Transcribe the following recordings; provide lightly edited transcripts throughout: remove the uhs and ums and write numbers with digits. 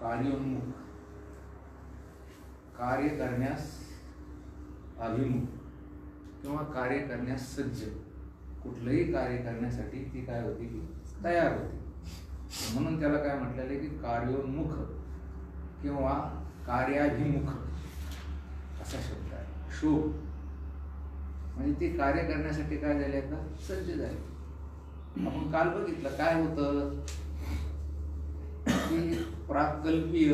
कार्योन्मुख, कार्य करण्यास अभिमुख किंवा कार्य करण्यास सज्ज, कुठलंही कार्य करण्यासाठी ती काय होती की तयार होती. म्हणून त्याला काय म्हटलेलं आहे की कार्योन्मुख किंवा कार्याभिमुख असा शब्द आहे. शोभ म्हणजे ती कार्य करण्यासाठी काय झाली, आता सज्ज झाली. आपण काल बघितलं काय होतं की प्राकल्पीय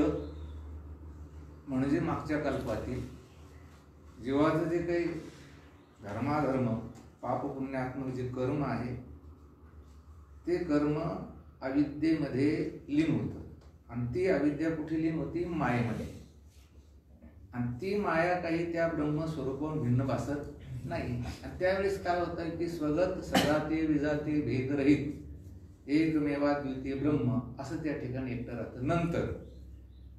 म्हणजे मागच्या कल्पातील जीवाचं जे काही धर्माधर्म पाप पुण्यात्मक जे कर्म आहे ते कर्म अविद्येमध्ये लीन होतं. आणि ती अविद्या कुठे लीन होती, मायेमध्ये. आणि ती माया काही त्या ब्रह्मस्वरूपाहून भिन्न भासत नाही. आणि त्यावेळेस काय होतं की स्वगत सजाते विजाते भेदरहित एकमेवाद्वितीय ब्रह्म असं त्या ठिकाणी एकटं राहतं. नंतर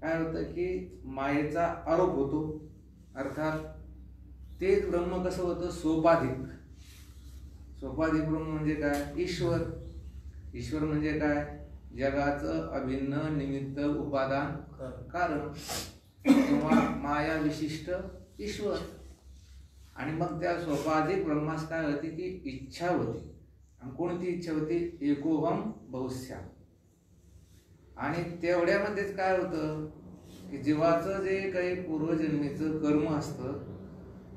काय होतं की मायेचा आरोप होतो, अर्थात तेच ब्रह्म कसं होतं, सोपाधिक. सोपाधिक ब्रह्म म्हणजे काय, ईश्वर. ईश्वर म्हणजे काय, जगाचं अभिन्न निमित्त उपादान कारण किंवा माया विशिष्ट ईश्वर. आणि मग त्या सोपाधिक ब्रह्मास काय होती की इच्छा होती. आणि कोणती इच्छा होती, एकोहम बहुस्या. आणि तेवढ्यामध्येच काय होतं की जीवाचं जे काही पूर्वजन्मीचं कर्म असतं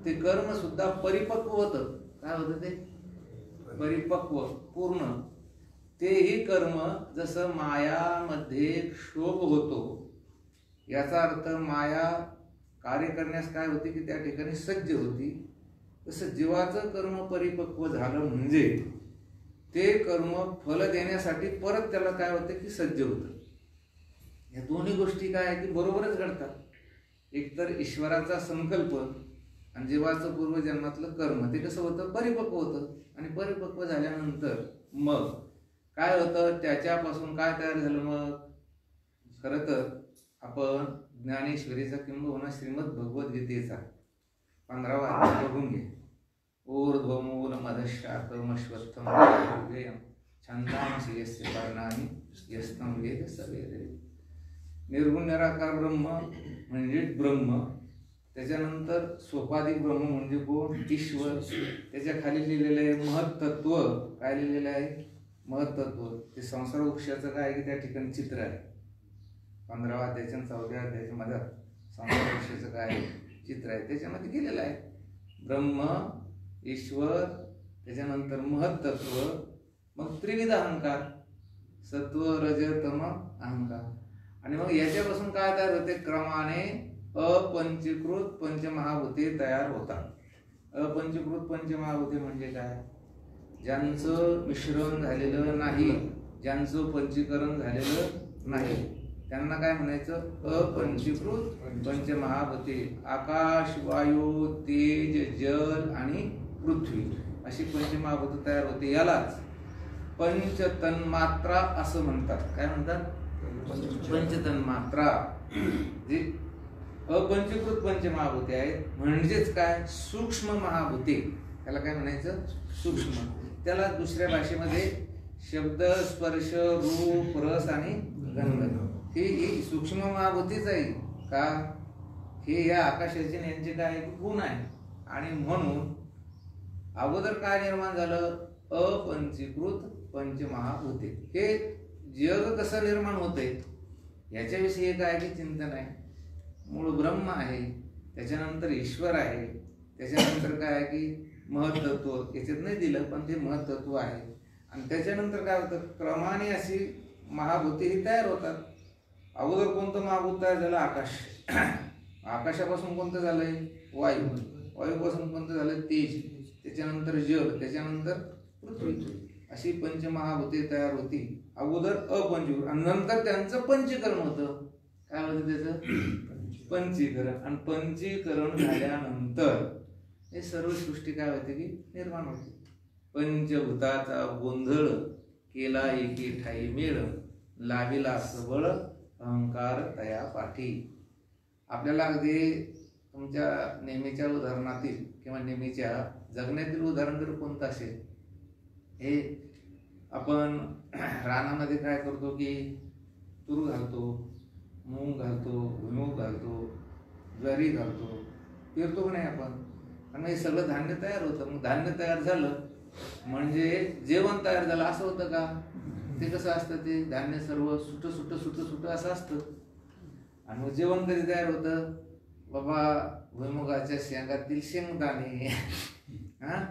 ते कर्म सुद्धा परिपक्व होतं. काय होतं ते परिपक्व पूर्ण. तेही कर्म जसं मायामध्ये शोभ होतो, याचा अर्थ माया कार्य करण्यास काय होती की त्या ठिकाणी सज्ज होती, तसं जीवाचं कर्म परिपक्व झालं म्हणजे ते कर्म फल देण्यासाठी परत त्याला काय होतं की सज्ज होतं. या दोन्ही गोष्टी काय आहे की बरोबरच घडतात. एकतर ईश्वराचा संकल्प आणि जीवाचं पूर्वजन्मातलं कर्म ते कसं होतं, परिपक्व होतं. आणि परिपक्व झाल्यानंतर मग काय होतं, त्याच्यापासून काय तयार झालं. मग खरं तर आपण ज्ञानेश्वरीचा किंबहुना श्रीमद भगवद्गीतेचा 15वा अध्याय बघून घे. ऊर्ध्वमूल मधशाकमश्वत्थम छंदांसी यस्य पर्णानि यस्तं वेद स वेदवित्. निर्गुण निराकार ब्रह्म म्हणजे ब्रह्म. त्याच्यानंतर सोपाधिक ब्रह्म म्हणजे कोण, ईश्वर. त्याच्या खाली लिहिलेलं आहे महत्तत्व. काय लिहिलेलं आहे, महत्तत्व. ते संसार वृक्षाचं काय की त्या ठिकाणी चित्र आहे. 15वा अध्यायाच्या 4व्या अध्यायाच्या मध्ये संसार वृक्षाचं काय चित्र आहे, त्याच्यामध्ये केलेलं आहे ब्रह्म, ईश्वर, त्याच्यानंतर महत्तत्व, मग त्रिविध अहंकार, सत्व रज तम अहंकार. आणि मग याच्यापासून काय तयार होते, क्रमाने अपंचीकृत पंचमहाभूते तयार होतात. अपंचीकृत पंचमहाभूते म्हणजे काय, ज्यांचं मिश्रण झालेलं नाही, ज्यांचं पंचीकरण झालेलं नाही, त्यांना काय म्हणायचं, अपंचीकृत पंचमहाभूते. आकाश, वायू, तेज, जल आणि पृथ्वी अशी पंचमहाभूत तयार होते. यालाच पंचतन्मात्रा असं म्हणतात. काय म्हणतात, पंचतन्मात्रा. जे अपंचीकृत पंचमहाभूते आहेत म्हणजेच काय, सूक्ष्म महाभूते. त्याला काय म्हणायचं, सूक्ष्म. त्याला दुसऱ्या भाषेमध्ये शब्द, स्पर्श, रूप, रस आणि गंध ही सूक्ष्म महाभूतीच आहे. का, हे या आकाशाचे यांचे काय गुण आहे. आणि म्हणून अगोदर काय निर्माण झालं, अपंचीकृत पंचमहाभूते. हे जग कसं निर्माण होतंय याच्याविषयी काय की चिंतन आहे. मूळ ब्रह्म आहे, त्याच्यानंतर ईश्वर आहे, त्याच्यानंतर काय आहे की महत्तत्व. याच्यात नाही दिलं पण ते महत्तत्व आहे. आणि त्याच्यानंतर काय होतं, क्रमाने अशी महाभूते ही तयार होतात. अगोदर कोणतं महाभूत तयार झालं, आकाश. आकाशापासून कोणतं झालंय, वायू. वायूपासून कोणतं झालं, तेज. त्याच्यानंतर जल, त्याच्यानंतर पृथ्वी. अशी पंचमहाभूते तयार होती. अगोदर अपंचीकृत आणि नंतर त्यांचं पंचीकरण होतं. काय होतं त्याचं, पंचीकरण. आणि पंचीकरण झाल्यानंतर हे सर्व सृष्टी काय होते की निर्माण होते. पंचभूताचा गोंधळ केला एके ठाई मेळ, लाविला सबळ अहंकार तया पाठी. आपल्याला अगदी तुमच्या नेहमीच्या उदाहरणातील किंवा नेहमीच्या जगण्यातील उदाहरण जर कोणतं असेल, हे आपण रानामध्ये काय करतो की तूर घालतो, मूग घालतो, भुईमूग घालतो, ज्वारी घालतो, पेरतो की नाही आपण. आणि मग हे सगळं धान्य तयार होतं. मग धान्य तयार झालं म्हणजे जेवण तयार झालं असं होतं का? ते कसं असतं, ते धान्य सर्व सुटं सुटं सुटं सुटं असं असतं. आणि मग जेवण कधी तयार होतं? बाबा भुईमुगाच्या शेंगातील शेंगदाणे, हा,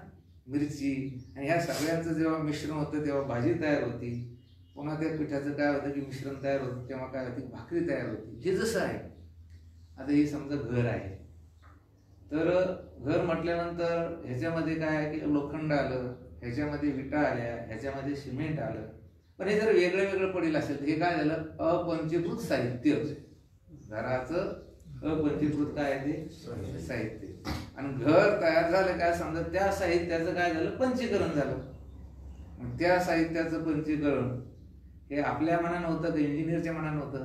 मिरची, आणि ह्या सगळ्यांचं जेव्हा मिश्रण होतं तेव्हा भाजी तयार होती. पुन्हा त्या पिठाचं काय होतं की मिश्रण तयार होतं तेव्हा काय होती, भाकरी तयार होती. हे जसं आहे. आता हे समजा घर आहे, तर घर म्हटल्यानंतर ह्याच्यामध्ये काय आहे की लोखंड आलं, ह्याच्यामध्ये विटा आल्या, ह्याच्यामध्ये सिमेंट आलं. पण हे जर वेगळं वेगळं पडेल असेल तर हे काय झालं, अपंचीकृत साहित्य. घराचं अपंचीकृत काय आहे ते साहित्य. आणि घर तयार झालं काय समजा, त्या साहित्याचं काय झालं, पंचीकरण झालं. मग त्या साहित्याचं पंचीकरण हे आपल्या मनानं होतं का इंजिनियरच्या मनानं होतं?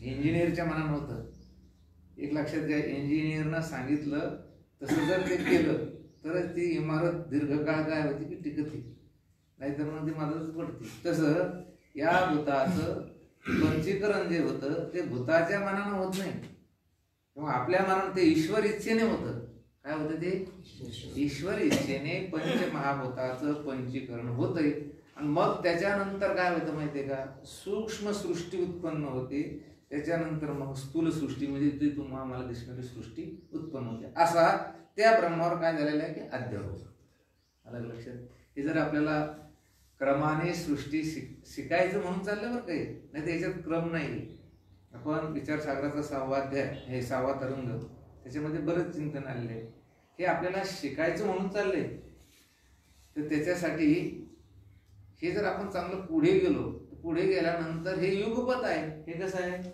इंजिनियरच्या मनानं होतं. एक लक्षात घ्या, इंजिनियरनं सांगितलं तसं जर ते केलं तरच ती इमारत दीर्घकाळ काय होती की टिकते, नाहीतर मग ती मदतच पडते. तसं या भूताचं पंचीकरण जे होतं ते भूताच्या मनानं होत नाही, किंवा आपल्या मनानं ते ईश्वर इच्छेने होतं. काय होतं ते? ईश्वर इच्छेने पंचमहाभूताचं पंचीकरण होतंय. आणि मग त्याच्यानंतर काय होतं माहितीये का, सूक्ष्म सृष्टी उत्पन्न होते. त्याच्यानंतर मग स्थूल सृष्टी म्हणजे ती तुम्हाला दिसणारी सृष्टी उत्पन्न होते. असा त्या ब्रह्मावर काय झालेलं आहे की अध्यारोप. अलग लक्षात. हे जर आपल्याला क्रमाने सृष्टी शिकायचं म्हणून चाललं बरं काही, नाही तर याच्यात क्रम नाही. आपण विचारसागराचा 6वा अध्याय, हे 6वा तरंग, त्याच्यामध्ये बरंच चिंतन आलेलं आहे. हे आपल्याला शिकायचं म्हणून चाललंय. तर त्याच्यासाठी हे जर आपण चांगलं पुढे गेलो, पुढे गेल्यानंतर हे युगपत आहे. हे कसं आहे?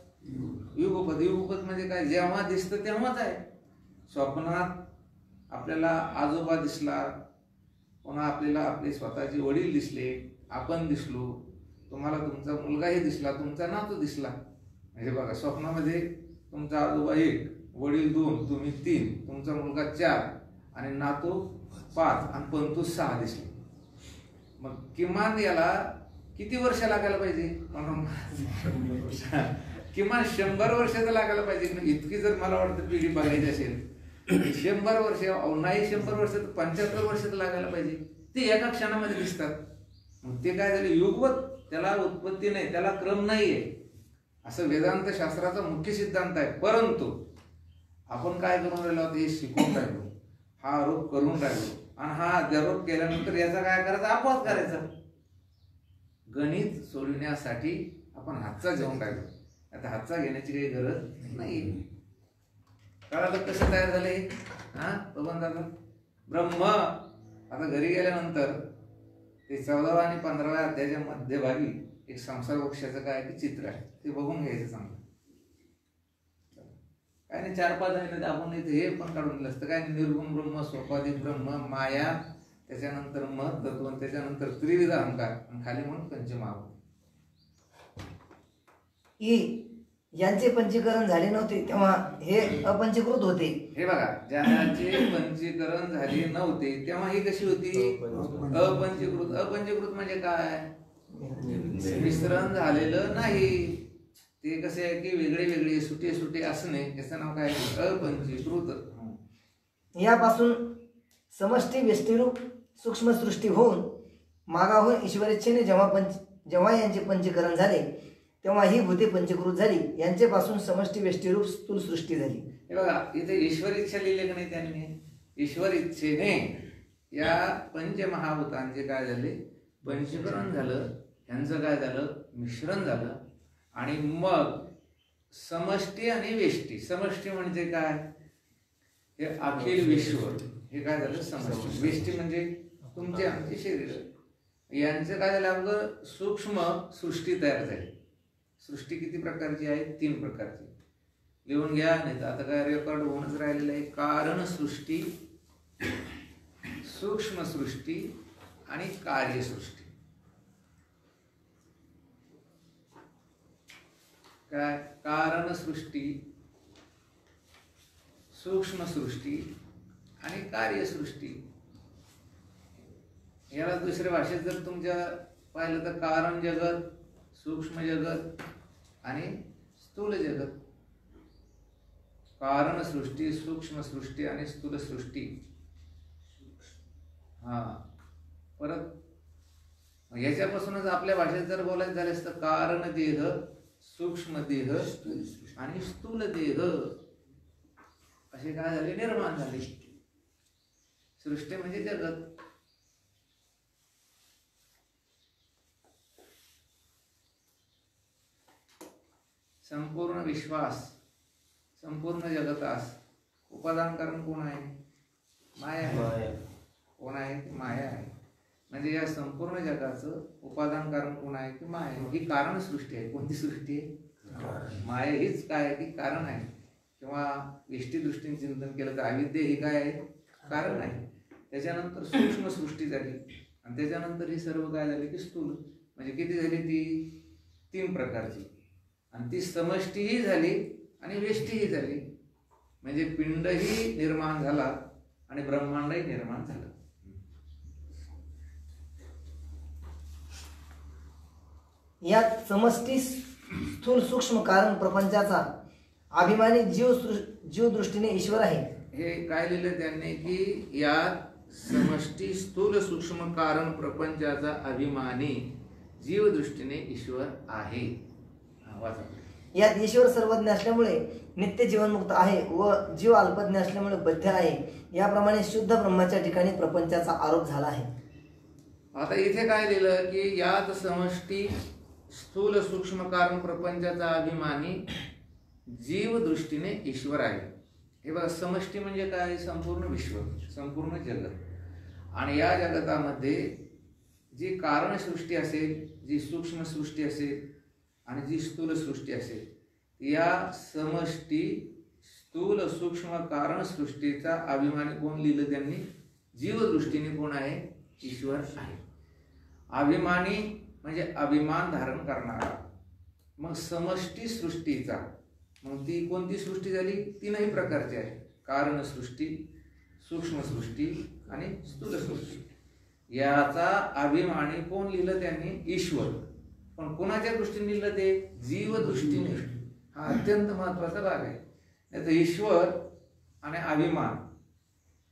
युगपत. युगपत म्हणजे काय? जेव्हा दिसतं तेव्हाच आहे. स्वप्नात आपल्याला आजोबा दिसला, पुन्हा आपल्याला आपले स्वतःचे वडील दिसले, आपण दिसलो, तुम्हाला तुमचा मुलगाही दिसला, तुमचा नातू दिसला. म्हणजे बघा, स्वप्नामध्ये तुमचा आजोबा 1, वडील 2, तुम्ही 3, तुमचा मुलगा 4 आणि नातू 5 आणि पंतू 6 दिसले. मग किमान याला किती वर्ष लागायला पाहिजे? किमान 100 वर्ष तर लागायला पाहिजे. इतकी जर मला वाटतं पिढी बघायची असेल 100 वर्ष, नाही 100 वर्ष तर 75 वर्ष तर लागायला पाहिजे. ते एका क्षणामध्ये दिसतात. मग ते काय झालं, युगवत. त्याला उत्पत्ती नाही, त्याला क्रम नाहीये, असं वेदांत शास्त्राचा मुख्य सिद्धांत आहे. परंतु आपण काय करून राहिलो, हे शिकून राहिलो, हा आरोप करून राहिलो, आणि हा अध्यारोप केल्यानंतर याचा काय करायचा, अपवाद करायचा. गणित सोडविण्यासाठी आपण हातचा घेऊन राहिलो. आता हातचा घेण्याची काही गरज नाही. कळालं कसं तयार झाले? हा बघून दादा, ब्रह्म. आता घरी गेल्यानंतर ते 14व्या आणि 15व्या अध्यायाच्या मध्यभागी एक संसार वृक्षाचं काय की चित्र आहे, ते बघून घ्यायचं चांगलं. काय नाही, 4-5 आहे आपण इथे हे पण काढून दिलं असतं. काय निर्गुण ब्रह्म, स्वपादिक ब्रह्म, माया, त्याच्यानंतर मत तत्व, त्याच्यानंतर त्रिविध अहंकार, आणि खाली म्हणून पंचमहाभूत. यांचे पंचीकरण झाले नव्हते तेव्हा हे अपंचीकृत होते. हे बघा, ज्याचे पंचीकरण झाले नव्हते तेव्हा ही कशी होती? अपंचीकृत. अपंचीकृत म्हणजे काय? मिश्रण झालेलं नाही. ते कसे आहे की वेगळे वेगळे सुटे सुटे असणे, याचं नाव काय? अपंचीकृत. यापासून समष्टी व्यष्टीरूप सूक्ष्म सृष्टी होऊन मागाहून ईश्वरेच्छेने जेव्हा यांचे पंचीकरण झाले तेव्हा ही भूते पंचीकृत झाली. यांच्यापासून समष्टी व्यष्टीरूप स्थूल सृष्टी झाली. हे बघा, इथे ईश्वर इच्छा लिहिले का नाही त्यांनी? ईश्वर इच्छेने या पंचमहाभूतांचे काय झाले? पंचीकरण झालं. यांचं काय झालं? मिश्रण झालं. आणि मग समष्टी आणि वेष्टी. समष्टी म्हणजे काय? हे अखिल विश्व, हे काय झालं? समष्टी. वेष्टी म्हणजे तुमचे आमचे शरीर. यांचं काय झालं? अगोदर सूक्ष्म सृष्टी तयार झाली. सृष्टी किती प्रकारची आहे? 3 प्रकारची. लिहून घ्या, नाही तर आता काय रेकॉर्ड होऊनच राहिलेलं आहे. कारण सृष्टी, सूक्ष्म सृष्टी आणि कार्यसृष्टी. काय? कारण सृष्टी, सूक्ष्म सृष्टी आणि कार्यसृष्टी. याला दुसऱ्या भाषेत जर तुमच्या पाहिलं तर कारण जगत, सूक्ष्म जगत आणि स्थूल जगत. कारण सृष्टी, सूक्ष्म सृष्टी आणि स्थूल सृष्टी. परत याच्यापासूनच आपल्या भाषेत जर बोलायचं झालं तर कारण देह, सूक्ष्म देह आणि स्थूल देह असे काय झाले, निर्माण झाले. सृष्टी म्हणजे जगत. संपूर्ण विश्वास, संपूर्ण जगतास उपादान कारण कोण आहे? माया आहे. कोण आहे? माया आहे. म्हणजे या संपूर्ण जगाचं उपादान कारण कोण आहे? की माया. ही कारण सृष्टी आहे. कोणती सृष्टी आहे? माया हीच काय आहे? ती कारण आहे. किंवा व्यष्टी दृष्टीने चिंतन केलं तर अविद्या ही काय आहे? कारण आहे. त्याच्यानंतर सूक्ष्म सृष्टी झाली आणि त्याच्यानंतर ही सर्व काय झाली की स्थूल. म्हणजे किती झाली ती? 3 प्रकारची. आणि ती समष्टीही झाली आणि व्यष्टीही झाली. म्हणजे पिंडही निर्माण झाला आणि ब्रह्मांडही निर्माण झालं. यात समष्टी, स्थूल, सूक्ष्म कारण प्रपंचाचा अभिमानी जीव दृष्टीने ईश्वर आहे. हे काय लिहिलं त्यांनी की यात समष्टी, स्थूल, सूक्ष्म कारण प्रपंचाचा अभिमानी जीव दृष्टीने ईश्वर आहे. यात ईश्वर सर्वज्ञ असल्यामुळे नित्य जीवनमुक्त आहे व जीव अल्पज्ञ असल्यामुळे बद्ध आहे. याप्रमाणे शुद्ध ब्रह्माच्या ठिकाणी प्रपंचाचा आरोप झाला आहे. आता इथे काय लिहिलं की यात समष्टी, स्थूल, सूक्ष्म कारण प्रपंचाचा अभिमानी जीव दृष्टीने ईश्वर आहे. हे बघा, समष्टी म्हणजे काय? संपूर्ण विश्व, संपूर्ण जगत. आणि या जगतामध्ये जी कारण सृष्टी असेल, जी सूक्ष्म सृष्टी असेल आणि जी स्थूल सृष्टी असेल, या समष्टी, स्थूल, सूक्ष्म कारण सृष्टीचा अभिमानी कोण लिहिलं त्यांनी? जीवदृष्टीने कोण आहे? ईश्वर आहे. अभिमानी म्हणजे अभिमान धारण करणारा. मग समष्टी सृष्टीचा, मग ती कोणती सृष्टी झाली? 3ही प्रकारची आहे. कारण सृष्टी, सूक्ष्म सृष्टी आणि स्थूल सृष्टी. याचा अभिमानी कोण लिहिलं त्यांनी? ईश्वर. पण कोणाच्या दृष्टीने लिहिलं ते? जीव दृष्टीने. हा अत्यंत महत्वाचा भाग आहे. नाही तर ईश्वर आणि अभिमान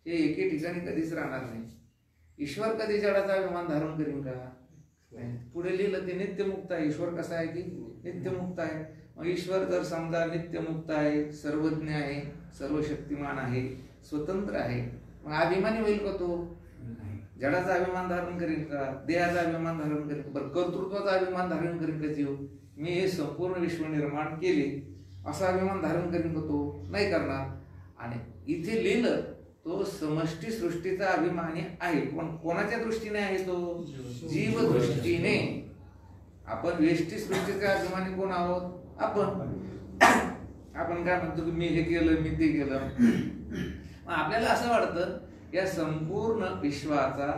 हे एके ठिकाणी कधीच राहणार नाही. ईश्वर कधी जडाचा अभिमान धारण करीन का? पुढे लिहिलं ते नित्यमुक्त आहे. ईश्वर कसा आहे की नित्यमुक्त आहे. मग ईश्वर जर समजा नित्यमुक्त आहे, सर्वज्ञ आहे, सर्व शक्तिमान आहे, स्वतंत्र आहे, मग अभिमानी होईल का तो? जडाचा अभिमान धारण करेल का? देहाचा अभिमान धारण करेल का? बरं, कर्तृत्वाचा अभिमान धारण करेल का जीव? मी हे संपूर्ण विश्व निर्माण केले असा अभिमान धारण करेल का तो? नाही करणार. आणि इथे लिहिलं तो समष्टी सृष्टीचा अभिमानी आहे. पण कोणाच्या दृष्टीने आहे तो? जीव दृष्टीने. आपण व्यष्टी सृष्टीचे अभिमानी कोण आहोत? आपण काय म्हणतो की मी हे केलं, मी ते केलं. आपल्याला असं वाटतं या संपूर्ण विश्वाचा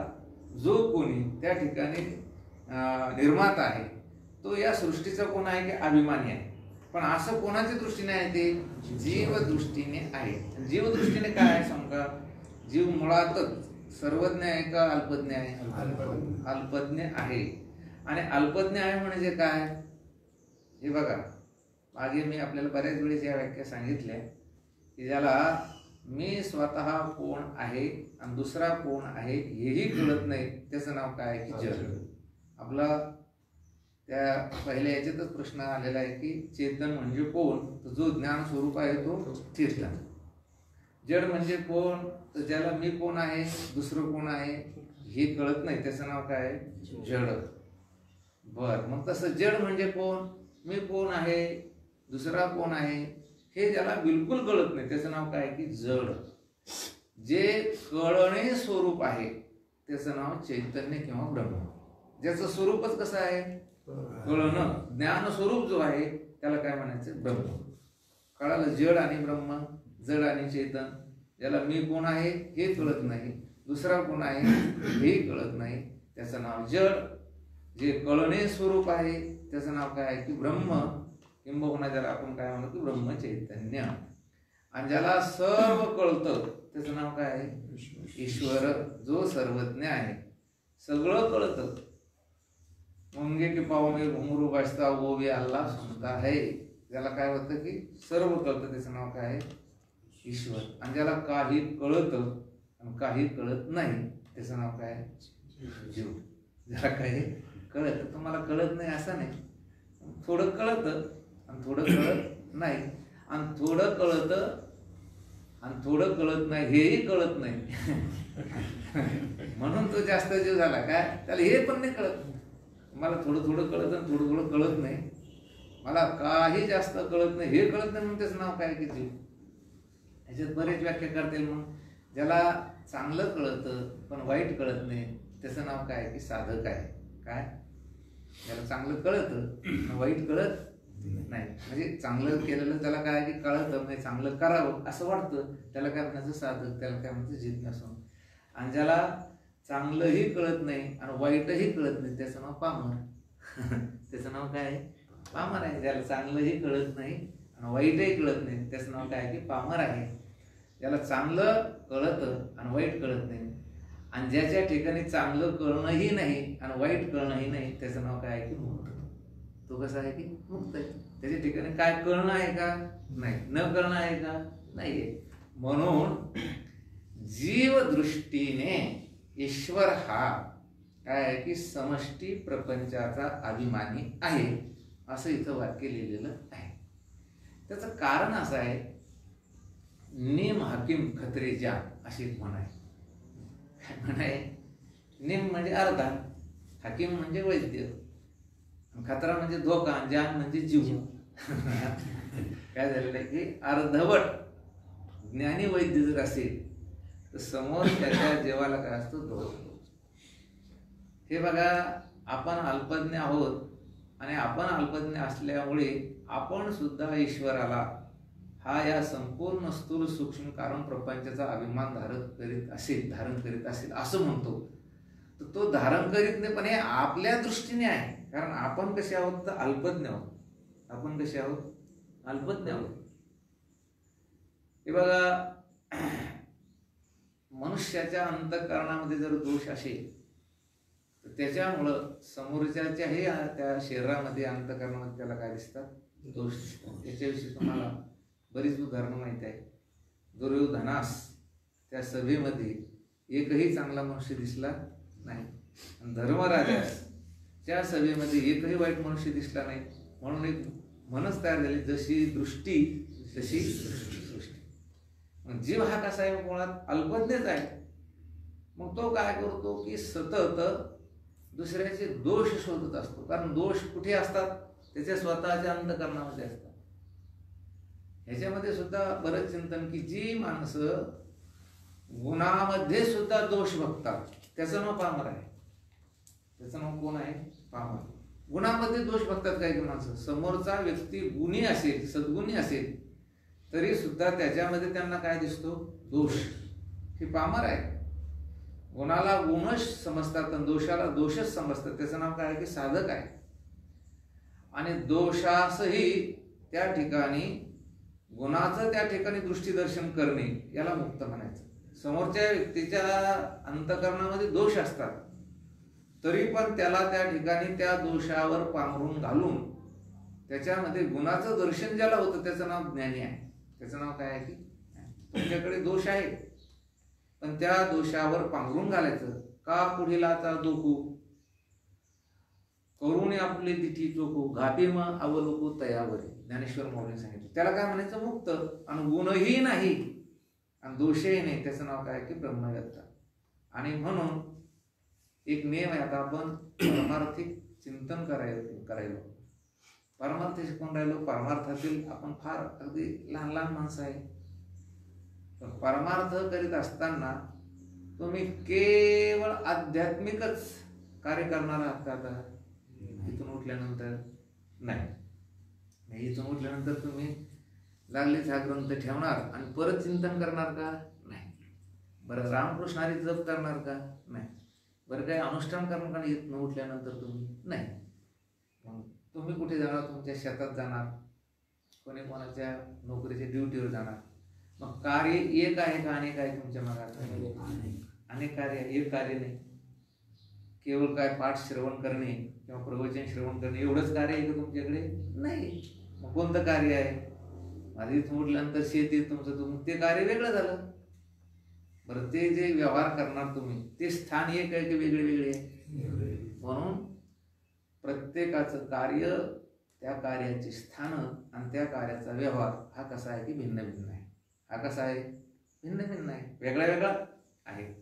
जो कोणी त्या ठिकाणी निर्माता आहे तो या सृष्टीचा कोण आहे की अभिमानी आहे. पण असं कोणाच्या दृष्टीने आहे ते? जीव दृष्टीने आहे. जीव दृष्टीने काय आहे सांगा? जीव मुळातच सर्वज्ञ आहे का अल्पज्ञ आहे? अल्पज्ञ आहे. आणि अल्पज्ञ आहे म्हणजे काय? हे बघा, मागे मी आपल्याला बऱ्याच वेळेस या व्याख्या सांगितल्या की ज्याला मी स्वतः कोण आहे आणि दुसरा कोण आहे हेही कळत नाही, त्याचं नाव काय की जड. आपला त्या पहिल्या याच्यातच प्रश्न आलेला आहे की चेतन म्हणजे कोण? तर जो ज्ञान स्वरूप आहे तो चेतन. जड म्हणजे कोण? तर ज्याला मी कोण आहे, दुसरं कोण आहे हे कळत नाही, त्याचं नाव काय? जड. बर, मग तसं जड म्हणजे कोण? मी कोण आहे, दुसरा कोण आहे हे ज्याला बिलकुल कळत नाही, त्याचं नाव काय की जड. जे कळणे स्वरूप आहे त्याचं नाव चैतन्य किंवा ब्रह्म. ज्याचं स्वरूपच कसं आहे? कळणं. ज्ञान स्वरूप जो आहे त्याला काय म्हणायचं? ब्रह्म. कळालं? जड आणि ब्रह्म, जड आणि चेतन. ज्याला मी कोण आहे हे कळत नाही, दुसरा कोण आहे हे कळत नाही, त्याचं नाव जड. जे कळणे स्वरूप आहे त्याचं नाव काय आहे की ब्रह्म, किंबहुना ज्याला आपण काय म्हणतो की ब्रह्म चैतन्य. आणि ज्याला सर्व कळतं त्याचं नाव काय आहे? ईश्वर, जो सर्वज्ञ आहे, सगळं कळतं. मुंगे के पाव में घुंगरू बसता वो भी अल्लाह सुनता है. ज्याला काय होतं की सर्व कळतं त्याचं नाव काय आहे? ईश्वर. आणि ज्याला काही कळतं आणि काही कळत नाही त्याचं नाव काय आहे? जीव. ज्याला काही कळत, तुम्हाला कळत नाही असं नाही, थोडं कळतं आणि थोडं कळत नाही, आणि थोडं कळतं आणि थोडं कळत नाही हेही कळत नाही. म्हणून तो जास्त जीव झाला. काय त्याला हे पण नाही कळत. मला थोडं थोडं कळत आणि थोडं थोडं कळत नाही, मला काही जास्त कळत नाही हे कळत नाही, म्हणून त्याचं नाव काय की जीव. ह्याच्यात बरेच व्याख्या करता येईल. मग ज्याला चांगलं कळतं पण वाईट कळत नाही त्याचं नाव काय की साधक आहे. काय ज्याला चांगलं कळतं वाईट कळत नाही, म्हणजे चांगलं केलेलं त्याला काय की कळतं, म्हणजे चांगलं करावं असं वाटतं, त्याला काय म्हणायचं साधक, त्याला काय म्हणायचं जिज्ञासू. आणि ज्याला चांगलंही कळत नाही आणि वाईटही कळत नाही त्याचं नाव पामर. त्याचं नाव काय आहे? पामर आहे. ज्याला चांगलंही कळत नाही आणि वाईटही कळत नाही त्याचं नाव काय आहे की पामर आहे. ज्याला चांगलं कळतं आणि वाईट कळत नाही, आणि ज्याच्या ठिकाणी चांगलं कळणंही नाही आणि वाईट कळणंही नाही त्याचं नाव काय आहे की मुक्त. तो कसा आहे की मुक्त आहे. त्याच्या ठिकाणी काय कळणं आहे का? नाही. न कळणं आहे का? नाहीये. म्हणून जीव दृष्टीने ईश्वर हा काय आहे की समष्टी प्रपंचाचा अभिमानी आहे असं इथं वाक्य लिहिलेलं आहे. त्याचं कारण असं आहे, निम हाकीम खत्रे जा अशी एक म्हण आहे. काय म्हण आहे? निम म्हणजे अर्धा, हाकीम म्हणजे वैद्य, खतरा म्हणजे धोका, जान म्हणजे जीव. काय झालेलं आहे की अर्धवट ज्ञानी वैद्य जर असेल तर समोर त्याच्या जीवाला काय असतो? धोका. हे बघा, आपण अल्पज्ञ आहोत आणि आपण अल्पज्ञ असल्यामुळे आपण सुद्धा ईश्वराला हा या संपूर्ण स्थूल सूक्ष्म कारण प्रपंचाचा अभिमान धारण करीत असेल असं म्हणतो. तर तो धारण करीत नाही, पण हे आपल्या दृष्टीने आहे. कारण आपण कसे आहोत तर अल्पज्ञ आहोत. आपण कसे आहोत? अल्पज्ञ आहोत. हे बघा, मनुष्याच्या अंतःकरणामध्ये जर दोष असेल तर त्याच्यामुळं समोरच्याच्याही त्या शरीरामध्ये अंतःकरणामध्ये त्याला काय दिसतात? दोष दिसतात. याच्याविषयी तुम्हाला बरीच उदाहरणं माहिती आहे. दुर्योधनास त्या सभेमध्ये एकही चांगला मनुष्य दिसला नाही, आणि धर्मराजास त्या सभेमध्ये एकही वाईट मनुष्य दिसला नाही. म्हणून एक मनच तयार झाली, जशी दृष्टी तशी सृष्टी. मग जीव हा कसा आहे? मुळात अल्पज्ञच आहे. मग तो काय करतो की सतत दुसऱ्याचे दोष शोधत असतो. कारण दोष कुठे असतात? त्याच्या स्वतःच्या अंतःकरणामध्ये असतात. ह्याच्यामध्ये सुद्धा बरंच चिंतन की जी माणसं गुणामध्ये सुद्धा दोष बघतात त्याचं नाव पामर आहे. त्याचं नाव कोण आहे? पामर. गुणामध्ये दोष बघतात काही माणसं. समोरचा व्यक्ती गुणी असेल, सद्गुणी असेल, तरी सुद्धा त्याच्यामध्ये त्यांना काय दिसतो? दोष. हे पामर आहे. गुणाला गुणच समजतात आणि दोषाला दोषच समजतात. त्याचं नाव काय आहे की साधक आहे. आणि दोषासही त्या ठिकाणी गुणाचं त्या ठिकाणी दृष्टीदर्शन करणे याला मुक्त म्हणायचं. समोरच्या व्यक्तीच्या अंतःकरणामध्ये दोष असतात तरी पण त्याला त्या ठिकाणी त्या दोषावर पांघरून घालून त्याच्यामध्ये गुणाचं दर्शन ज्याला होतं त्याचं नाव ज्ञानी आहे. त्याचं नाव काय आहे की तुमच्याकडे दोष आहे पण त्या दोषावर पांघरून घालायचं. का पुढीलाचा दोखू करून आपले तिथी चोखू घाटे मग अवलोकू तयावरी. ज्ञानेश्वर माऊलीने सांगितलं. त्याला काय म्हणायचं? मुक्त. आणि गुणही नाही आणि दोषही नाही. त्याचं नाव काय की ब्रह्मदत्ता. आणि म्हणून एक नियम आहे. आता आपण परमार्थिक चिंतन करायलो परमार्थ शिकून राहिलो. परमार्थातील आपण फार अगदी लहान लहान माणसं आहे. पण परमार्थ करीत असताना तुम्ही केवळ आध्यात्मिकच कार्य करणार आहात का? आता इथून उठल्यानंतर नाही. इथून उठल्यानंतर तुम्ही लागलीच हा ग्रंथ ठेवणार आणि परत चिंतन करणार का? नाही. बरं, रामकृष्णारी जप करणार का? नाही. बरं, काही अनुष्ठान करणार का? इथून उठल्यानंतर तुम्ही नाही. मग तुम्ही कुठे जाणार? तुमच्या शेतात जाणार, कोणी कोणाच्या नोकरीच्या ड्युटीवर जाणार. मग कार्य एक आहे का अनेक आहे तुमच्या मनात? अनेक कार्य, एक कार्य नाही. केवळ काय पाठ श्रवण करणे किंवा प्रवचन श्रवण करणे एवढंच कार्य आहे का तुमच्याकडे? नाही. मग कोणतं कार्य आहे? माझं इथून उठल्यानंतर शेती तुमचं ते कार्य वेगळं झालं. बरं, ते जे व्यवहार करणार तुम्ही ते स्थान एक आहे की वेगळे वेगळे आहे? म्हणून प्रत्येकाचं कार्य, त्या कार्याची स्थान आणि त्या कार्याचा व्यवहार हा कसा आहे की भिन्न भिन्न आहे. हा कसा आहे? भिन्न भिन्न आहे, वेगळा वेगळा आहे.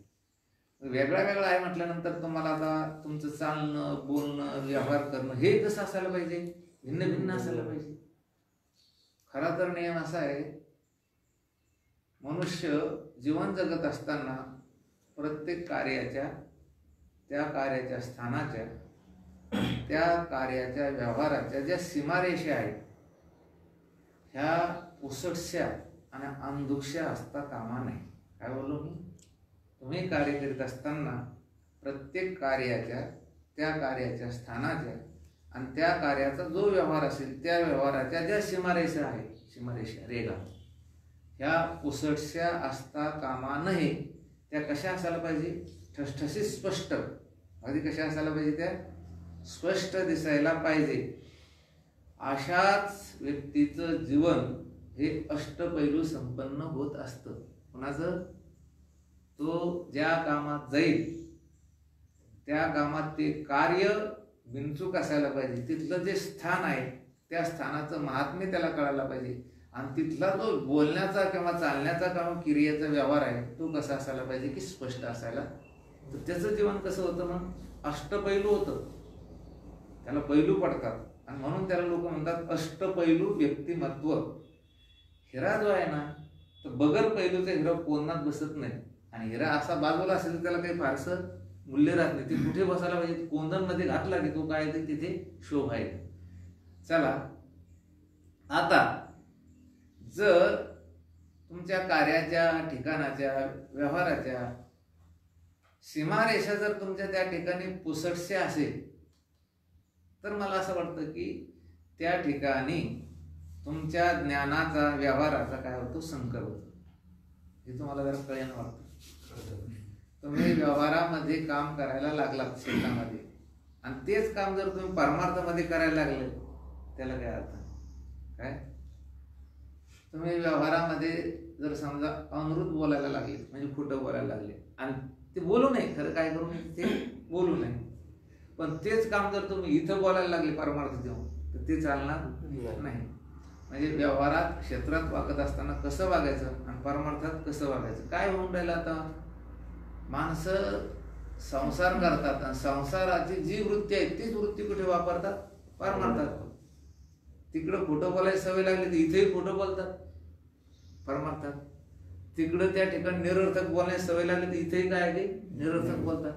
वेगळा वेगळा आहे म्हटल्यानंतर तुम्हाला आता तुमचं चालणं, बोलणं, व्यवहार करणं हे कसं असायला पाहिजे? भिन्न भिन्न असायला पाहिजे. खरा तर नियम असा आहे, मनुष्य जीवन जगत असताना प्रत्येक कार्याच्या, त्या कार्याच्या स्थानाच्या, त्या कार्याच्या व्यवहाराच्या ज्या सीमारेषा आहेत ह्या पुसटशा आणि अंधुकशा असता कामा नये. काय बोललो मी? तुम्ही कार्य करीत असताना प्रत्येक कार्याच्या, त्या कार्याच्या स्थानाच्या आणि त्या कार्याचा जो व्यवहार असेल त्या व्यवहाराच्या ज्या सीमारेषा आहेत, सीमारेषा रेगा, ह्या पुसटशा असता कामा नये. त्या कशा असायला पाहिजे? ठसठशीत स्पष्ट. अगदी कशा असायला पाहिजे? त्या स्पष्ट दिसायला पाहिजे. अशाच व्यक्तीचं जीवन हे अष्टपैलू संपन्न होत असतं. कोणाचं? तो ज्या कामात जाईल त्या कामात ते कार्य बिनचूक असायला पाहिजे. तिथलं जे स्थान आहे त्या स्थानाचं महात्म्य त्याला कळायला पाहिजे. आणि तिथला जो बोलण्याचा किंवा चालण्याचा किंवा क्रियेचा व्यवहार आहे तो कसा असायला पाहिजे की स्पष्ट असायला. तर त्याचं जीवन कसं होतं? मग अष्टपैलू होतं. त्याला पैलू पडतात आणि म्हणून त्याला लोक म्हणतात अष्टपैलू व्यक्तिमत्व. हिरा जो आहे ना, तर बगर पैलूचा हिरा कोणात बसत नाही. आणि हिरा असा बाजूला असेल तर त्याला काही फारसं मूल्य राहत नाही. ते कुठे बसायला पाहिजे? कोंदणमध्ये घातला की तो काय ते तिथे शोभा आहे. चला, आता जर तुमच्या कार्याच्या, ठिकाणाच्या, व्यवहाराच्या सीमारेषा जर तुमच्या त्या ठिकाणी पुसटशा असेल तर मला असं वाटतं की त्या ठिकाणी तुमच्या ज्ञानाचा, व्यवहाराचा काय होतो? संकर होतो. हे तुम्हाला जरा कळेन वाटतं. तुम्ही व्यवहारामध्ये काम करायला लागलात शेतामध्ये आणि तेच काम जर तुम्ही परमार्थामध्ये करायला लागले त्याला काय अर्थ? काय? तुम्ही व्यवहारामध्ये जर समजा अमृत बोलायला लागले म्हणजे खोटं बोलायला लागले आणि ते बोलू नये, खरं काय करू नये, ते बोलू नये. पण तेच काम जर तुम्ही इथं बोलायला लागले परमार्थ देऊन तर ते चालणार नाही. म्हणजे व्यवहारात, क्षेत्रात वागत असताना कसं वागायचं आणि परमार्थात कसं वागायचं काय होऊन राहिलं? आता माणसं संसार करतात आणि संसाराची जी वृत्ती आहे तीच वृत्ती कुठे वापरतात? परमार्थात. तिकडं खोटं बोलायची सवय लागली तर इथेही खोटं बोलतात परमार्थात. तिकडं त्या ठिकाणी निरर्थक बोलण्याची सवय लागली तर इथेही काय आहे? निरर्थक बोलतात.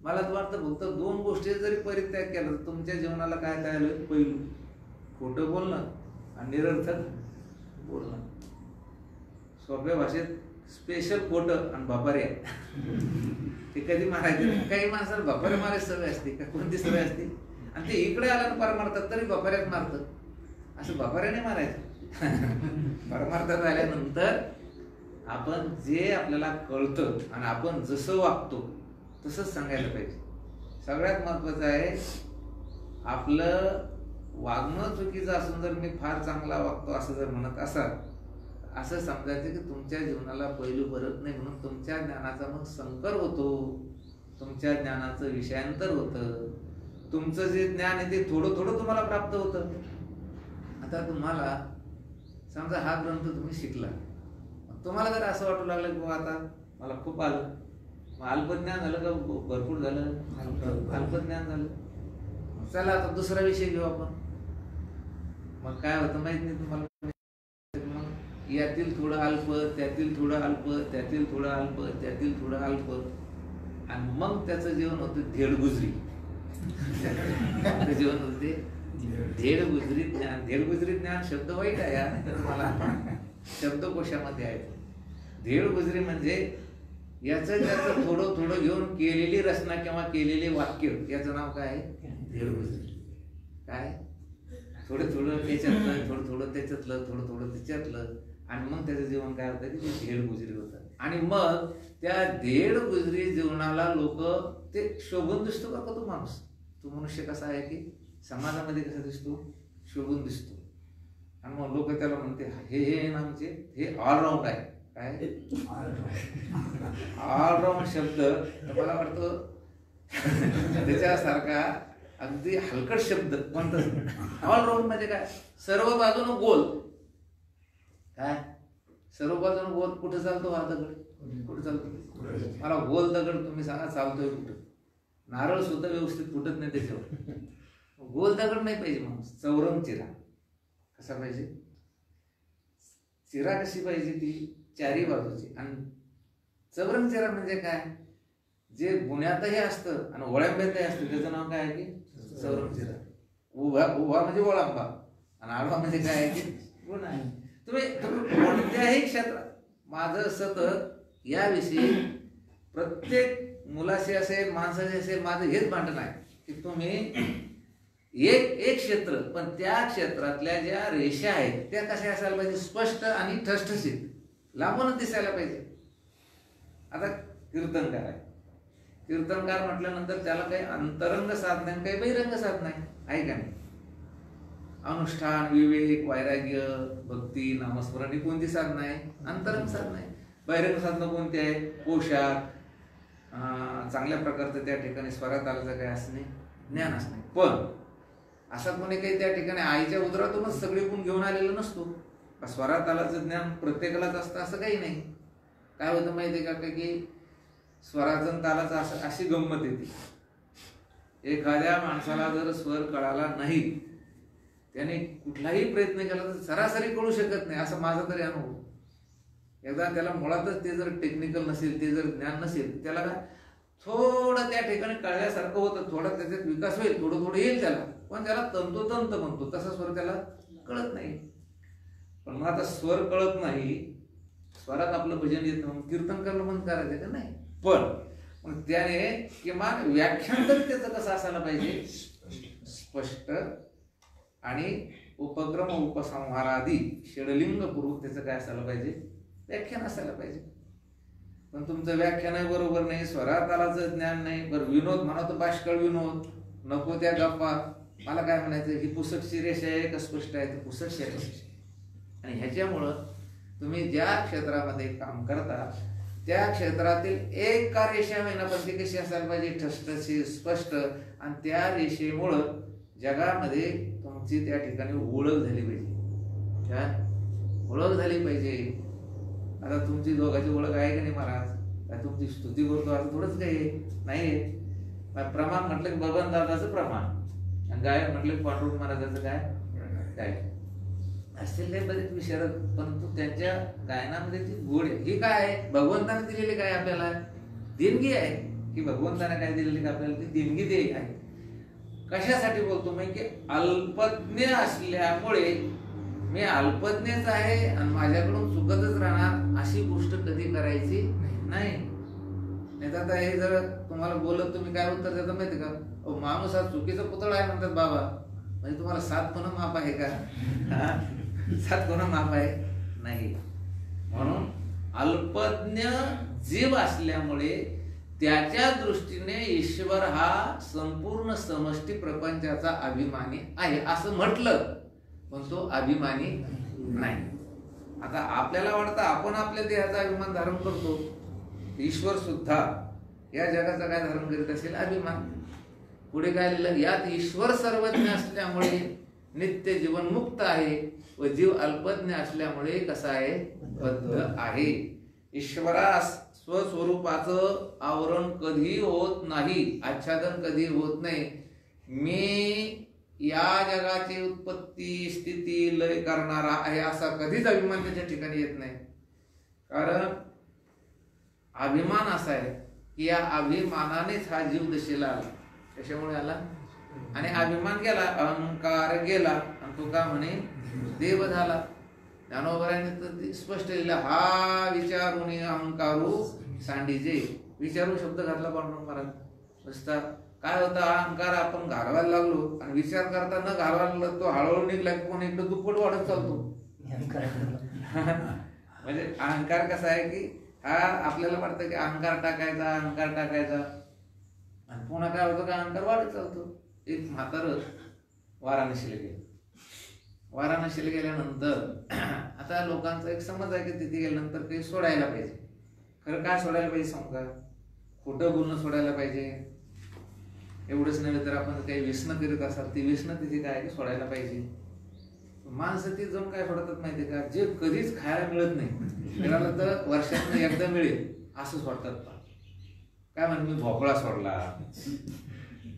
मला तर वाटतं फक्त दोन गोष्टी जरी परित्याग केला तर तुमच्या जीवनाला काय तयार होईल? पैलू, खोटं बोलणं आणि निरर्थक बोलणं. सोप्या भाषेत स्पेशल खोटं आणि भपाऱ्या. ते कधी मारायचं? काही माणसाला भपाऱ्या मारायची सवय असते का? कोणती सवय असते? आणि ते इकडे आला ना परमार्थात तरी भपाऱ्यात मारतं. असं भपाऱ्याने मारायचं. परमार्थात आल्यानंतर आपण जे आपल्याला कळतं आणि आपण जसं वागतो तसंच सांगायला पाहिजे. सगळ्यात महत्वाचं आहे आपलं वागणं चुकीचं असून जर मी फार चांगला वागतो असं जर म्हणत असाल असं समजायचं की तुमच्या जीवनाला पैलू भरत नाही. म्हणून तुमच्या ज्ञानाचा मग संकर होतो, तुमच्या ज्ञानाचं विषयांतर होतं. तुमचं जे ज्ञान आहे ते थोडं थोडं तुम्हाला प्राप्त होतं. आता तुम्हाला समजा हा ग्रंथ तुम्ही शिकला, तुम्हाला जर असं वाटू लागलं की बाबा आता मला खूप आलं, मग अल्पज्ञान झालं का भरपूर झालं? अल्पज्ञान झालं. चला आता दुसरा विषय घेऊ आपण. मग काय होतं माहित नाही तुम्हाला? मग यातील थोडं अल्प, त्यातील थोडं अल्प, त्यातील थोडं अल्प, त्यातील थोडं अल्प, आणि मग त्याचं जीवन होतं धेडगुजरी. जीवन होते धेडगुजरी ज्ञान. धेडगुजरी ज्ञान शब्द वाईट आहे, मला शब्दकोशामध्ये आहे. धेडगुजरी म्हणजे याचं त्याचं थोडं थोडं घेऊन केलेली रचना किंवा केलेले वाक्य, याचं नाव काय आहे? धेडगुजरी. काय? थोडं थोडं त्याच्यातलं, थोडं थोडं त्याच्यातलं, थोडं थोडं त्याच्यातलं, आणि मग त्याचं जीवन काय होतं की ते धेडगुजरी होतं. आणि मग त्या धेडगुजरी जीवनाला लोक ते शोभून दिसतो का तो माणूस? तो मनुष्य कसा आहे की समाजामध्ये कसा दिसतो, शोभून दिसतो. आणि मग लोक त्याला म्हणते हे आमचे हे ऑलराऊंड आहे. काय ऑलराऊंड शब्द मला वाटतं त्याच्यासारखा अगदी हलकट शब्द कोणताच. ऑलराऊंड म्हणजे काय, सर्व बाजूनं गोल. काय सर्व बाजूनं गोल? कुठं चालतो हा दगड? कुठं चालतो? मला गोल दगड तुम्ही सांगा चालतोय कुठं? नारळ सुद्धा व्यवस्थित फुटत नाही त्याच्यावर. गोल दगड नाही पाहिजे. मग चौरंग चिरा कसा पाहिजे? चिरा कशी पाहिजे? ती चारी बाजूची. आणि चौरंग चिरा म्हणजे काय, जे गुन्ह्यातही असतं आणि ओळंब्यातही असतं त्याचं नाव काय आहे की चौरंग चिरा. उभा म्हणजे ओळंबा आणि आडवा म्हणजे काय आहे की गुन्हा आहे. तुम्ही कोणत्याही क्षेत्रात माझं सतत याविषयी प्रत्येक मुलाशी असेल माणसाशी असेल माझं हेच भांडण आहे की तुम्ही एक क्षेत्र, पण त्या क्षेत्रातल्या ज्या रेषा आहेत त्या कशा असायला पाहिजे? स्पष्ट आणि ठसठशीत, लांबूनच दिसायला पाहिजे. आता कीर्तनकार आहे, कीर्तनकार म्हटल्यानंतर त्याला काही अंतरंग साधना आहे, काही बहिरंग साधना आहे का नाही? अनुष्ठान, विवेक, वैराग्य, भक्ती, नामस्मरण ही कोणती साधना आहे? अंतरंग साधना आहे. बहिरंग साधना कोणती आहे? पोशाख, चांगल्या प्रकारचं त्या ठिकाणी स्वरात आल्याचं काय असणे, ज्ञान असणे. पण असा कोणी काही त्या ठिकाणी आईच्या उदरातूनच सगळे गुण घेऊन आलेलं नसतो. स्वरात आल्याचं ज्ञान प्रत्येकालाच असतं असं काही नाही. काय होतं माहिती आहे का की स्वराचं तालाचं अशी गंमत येते. एखाद्या माणसाला जर स्वर कळाला नाही, त्याने कुठलाही प्रयत्न केला तर सरासरी कळू शकत नाही, असं माझा तरी अनुभव. एकदा त्याला मुळातच ते जर टेक्निकल नसेल, ते जर ज्ञान नसेल, त्याला काय थोडं त्या ठिकाणी कळल्यासारखं होतं, थोडा त्याच्यात विकास होईल, थोडं येईल त्याला, पण त्याला तंतोतंत म्हणतो तसा स्वर त्याला कळत नाही. पण मग आता स्वर कळत नाही, स्वरात आपलं भजन येत नाही, कीर्तन करणं बंद करायचं का नाही. पण त्याने किमान व्याख्यान तरी त्याचं कसं असायला पाहिजे? स्पष्ट आणि उपक्रम उपसंहारादी षडलिंगपूर्वक त्याचं काय असायला पाहिजे? व्याख्यान असायला पाहिजे. पण तुमचं व्याख्यान बरोबर नाही, स्वरात आलाचं ज्ञान नाही. बरं विनोद म्हणा तर बाष्कळ विनोद, नको त्या गप्पा. मला काय म्हणायचं, ही पुसटची रेषा आहे का स्पष्ट आहे? तर पुसटची आहे. आणि ह्याच्यामुळं तुम्ही ज्या क्षेत्रामध्ये काम करता त्या क्षेत्रातील एक का रेषा होईना, पण ती कशी असायला पाहिजे? ठसठशी, स्पष्ट. आणि त्या रेषेमुळं जगामध्ये तुमची त्या ठिकाणी ओळख झाली पाहिजे. काय ओळख झाली पाहिजे? आता तुमची दोघांची ओळख आहे का नाही महाराज? काय तुमची स्तुती करतो असं थोडंच काही नाही. प्रमाण म्हटलं की बबन दादाचं प्रमाण, आणि गायक म्हटलं की पांडुरंग महाराजाचं काय असतील काही बरेच विचारत, परंतु त्यांच्या गायनामध्ये ती गोड आहे. ही काय आहे? भगवंताने दिलेली काय आपल्याला देणगी आहे की भगवंताने काय दिलेली का आपल्याला ती देणगी दे आहे. कशासाठी बोलतो मी की अल्पज्ञ असल्यामुळे मी अल्पज्ञच आहे आणि माझ्याकडून चुकतच राहणार अशी गोष्ट कधी करायची नाही. तर आता हे जर तुम्हाला बोलत तुम्ही काय उत्तर देता माहिती का? माणूस हा चुकीचा पुतळा आहे म्हणतात बाबा. म्हणजे तुम्हाला 7 गुण माप आहे का? 7 गुण माप आहे नाही. म्हणून अल्पज्ञ जीव असल्यामुळे त्याच्या दृष्टीने ईश्वर हा संपूर्ण समष्टी प्रपंचाचा अभिमानी आहे असं म्हटलं, पण तो अभिमानी नाही. आता आपल्याला वाटतं आपण आपल्या देहाचा अभिमान धारण करतो, ईश्वर सुद्धा या जगाचा काय धारण करीत असेल? अभिमान. पुढे काय लिहिलं? यात ईश्वर सर्वज्ञ असल्यामुळे नित्य जीवन मुक्त आहे व जीव अल्पज्ञ असल्यामुळे कसा आहे? बद्ध आहे. ईश्वरास स्वस्वरूपाचं आवरण कधी होत नाही, आच्छादन कधी होत नाही. मी या जगाची उत्पत्ती स्थिती लय करणारा आहे असा कधीच अभिमान त्याच्या ठिकाणी येत नाही. कारण अभिमान असा आहे की या अभिमानानेच हा जीव दशेला आला. कशामुळे आला? आणि अभिमान गेला, अहंकार गेला, आणि तो का म्हणे देव झाला. ज्ञानोबराने तर स्पष्ट लिहिलं, हा विचारून अहंकारू सांडीजे. विचारून शब्द घातला पांडुरंग महाराज. नुसता काय होता? अहंकार आपण घालवायला लागलो आणि विचार करता न घालवायला लागलो, तो हळूहळू निघला की कोण इकडं दुप्पट वाढत चालतो. म्हणजे अहंकार कसा आहे की हा आपल्याला वाटतं की अहंकार टाकायचा, आणि पुन्हा काय होतं का अहंकार वाढत चालतो. एक म्हातारं वाराणसीला गेलं. वाराणसीला गेल्यानंतर आता लोकांचा एक समज आहे की तिथे गेल्यानंतर काही सोडायला पाहिजे. खरं काय सोडायला पाहिजे सांगू का? खोटं बोलणं सोडायला पाहिजे. एवढंच नव्हे तर आपण काही व्यसनं करीत असाल ती व्यसनं तिथे काय सोडायला पाहिजे. माणसं ती जाऊन काय सोडतात माहितीये का? जे कधीच खायला मिळत नाही मिळालं तर वर्षातून एकदा मिळेल असं सोडतात. काय म्हणे मी भोपळा सोडला,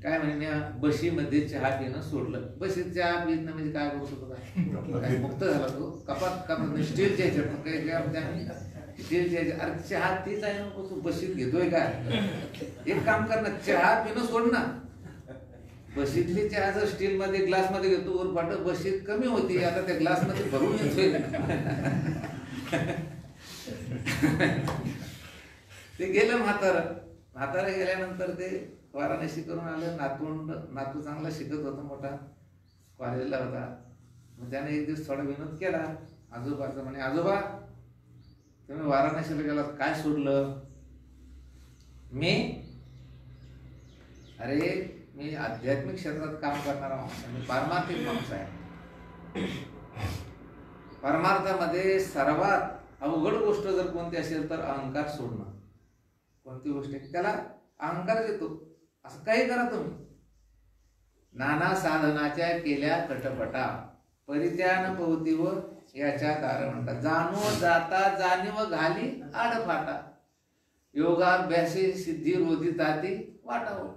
काय म्हणे मी बशीमध्ये चहा पिणं सोडलं. बशीत चहा पित ना म्हणजे काय करू शकतो? काय मुक्त झाला तो? कपात स्टीलच्या ह्याच्यात काही स्टीलच्या ह्याच्यात. अरे चहा तीच आहे ना, तू बशीत घेतोय काय? एक काम कर ना, चहा पिणं सोड ना. बशीतली चहा जर स्टील मध्ये ग्लास मध्ये घेतो वर पाठ बशीत कमी होती, आता त्या ग्लास मध्ये भरून येतोय. ते गेलं म्हातारा गेल्यानंतर ते वाराणसी करून आलं. नातू चांगला शिकत होता, मोठा कॉलेजला होता. मग त्याने एक दिवस थोडा विनोद केला आजोबाचा. म्हणे आजोबा तुम्ही वाराणसीला गेलात, काय सोडलं? मी आध्यात्मिक क्षेत्रात काम करणारा माणूस आहे, मी पारमार्थिक माणूस आहे. परमार्थामध्ये सर्वात अवघड गोष्ट जर कोणती असेल तर अहंकार सोडणं. कोणती गोष्ट त्याला अहंकार येतो. असं काही करा तुम्ही. नाना साधनाच्या केल्या कटपटा परित्यान पवतीव याच्या दार म्हणतात. जाणो जाता जाणीव घाली आडफाटा योगाभ्यासी सिद्धी रोधिताती वाटावं.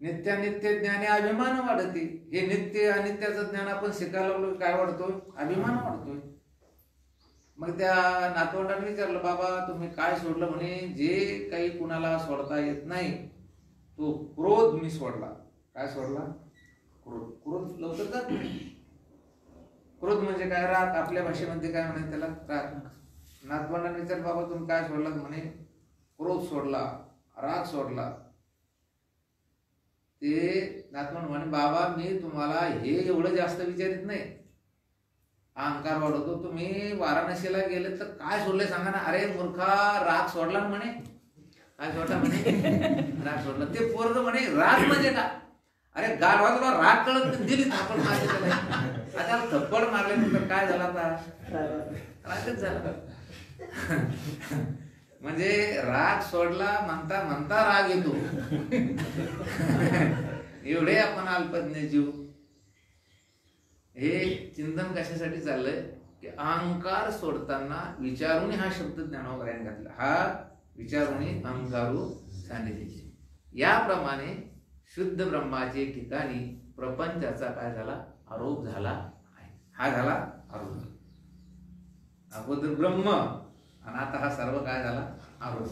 नित्यानित्य ज्ञाने अभिमान वाढते. हे नित्य अनित्याचं ज्ञान आपण शिकायला लागलो, काय वाढतोय? अभिमान वाढतोय. मग त्या नातवंडाने विचारलं, बाबा तुम्ही काय सोडलं? म्हणे जे काही कुणाला सोडता येत नाही तो क्रोध मी सोडला. काय सोडला? क्रोध लवकर जात नाही. क्रोध म्हणजे काय? राग. आपल्या भाषेमध्ये काय म्हणे त्याला? राग. नातवंडाने विचारलं, बाबा तुम्ही काय सोडलात? म्हणे क्रोध सोडला, राग सोडला. ते नातवंड म्हणे बाबा मी तुम्हाला हे एवढं जास्त विचारित नाही, अहंकार वाढवतो. तुम्ही वाराणसीला गेले तर काय सोडले सांगा ना. अरे मूर्खा राग सोडला म्हणे. काय सोडला म्हणे? राग सोडला. ते पोरग म्हणे राग म्हणजे का? अरे गाढवा तुला राग कळत दिली थप्पड मारली. आता थप्पड मारल्यानंतर काय झाला? आता रागच झाला. म्हणजे राग सोडला म्हणता म्हणता राग येतो. एवढे आपण अल्पज्ञ जीव. हे चिंतन कशासाठी चाललंय की अहंकार सोडताना विचारुनी हा शब्द ज्ञानोबरायांनी घातला. हा विचारुनी अहंकारू सानिध्याची. याप्रमाणे शुद्ध ब्रह्माचे ठिकाणी प्रपंचाचा काय झाला? आरोप झाला आहे. हा झाला आरोप. अगोदर ब्रह्म आणि आता हा सर्व काय झाला? आरोप.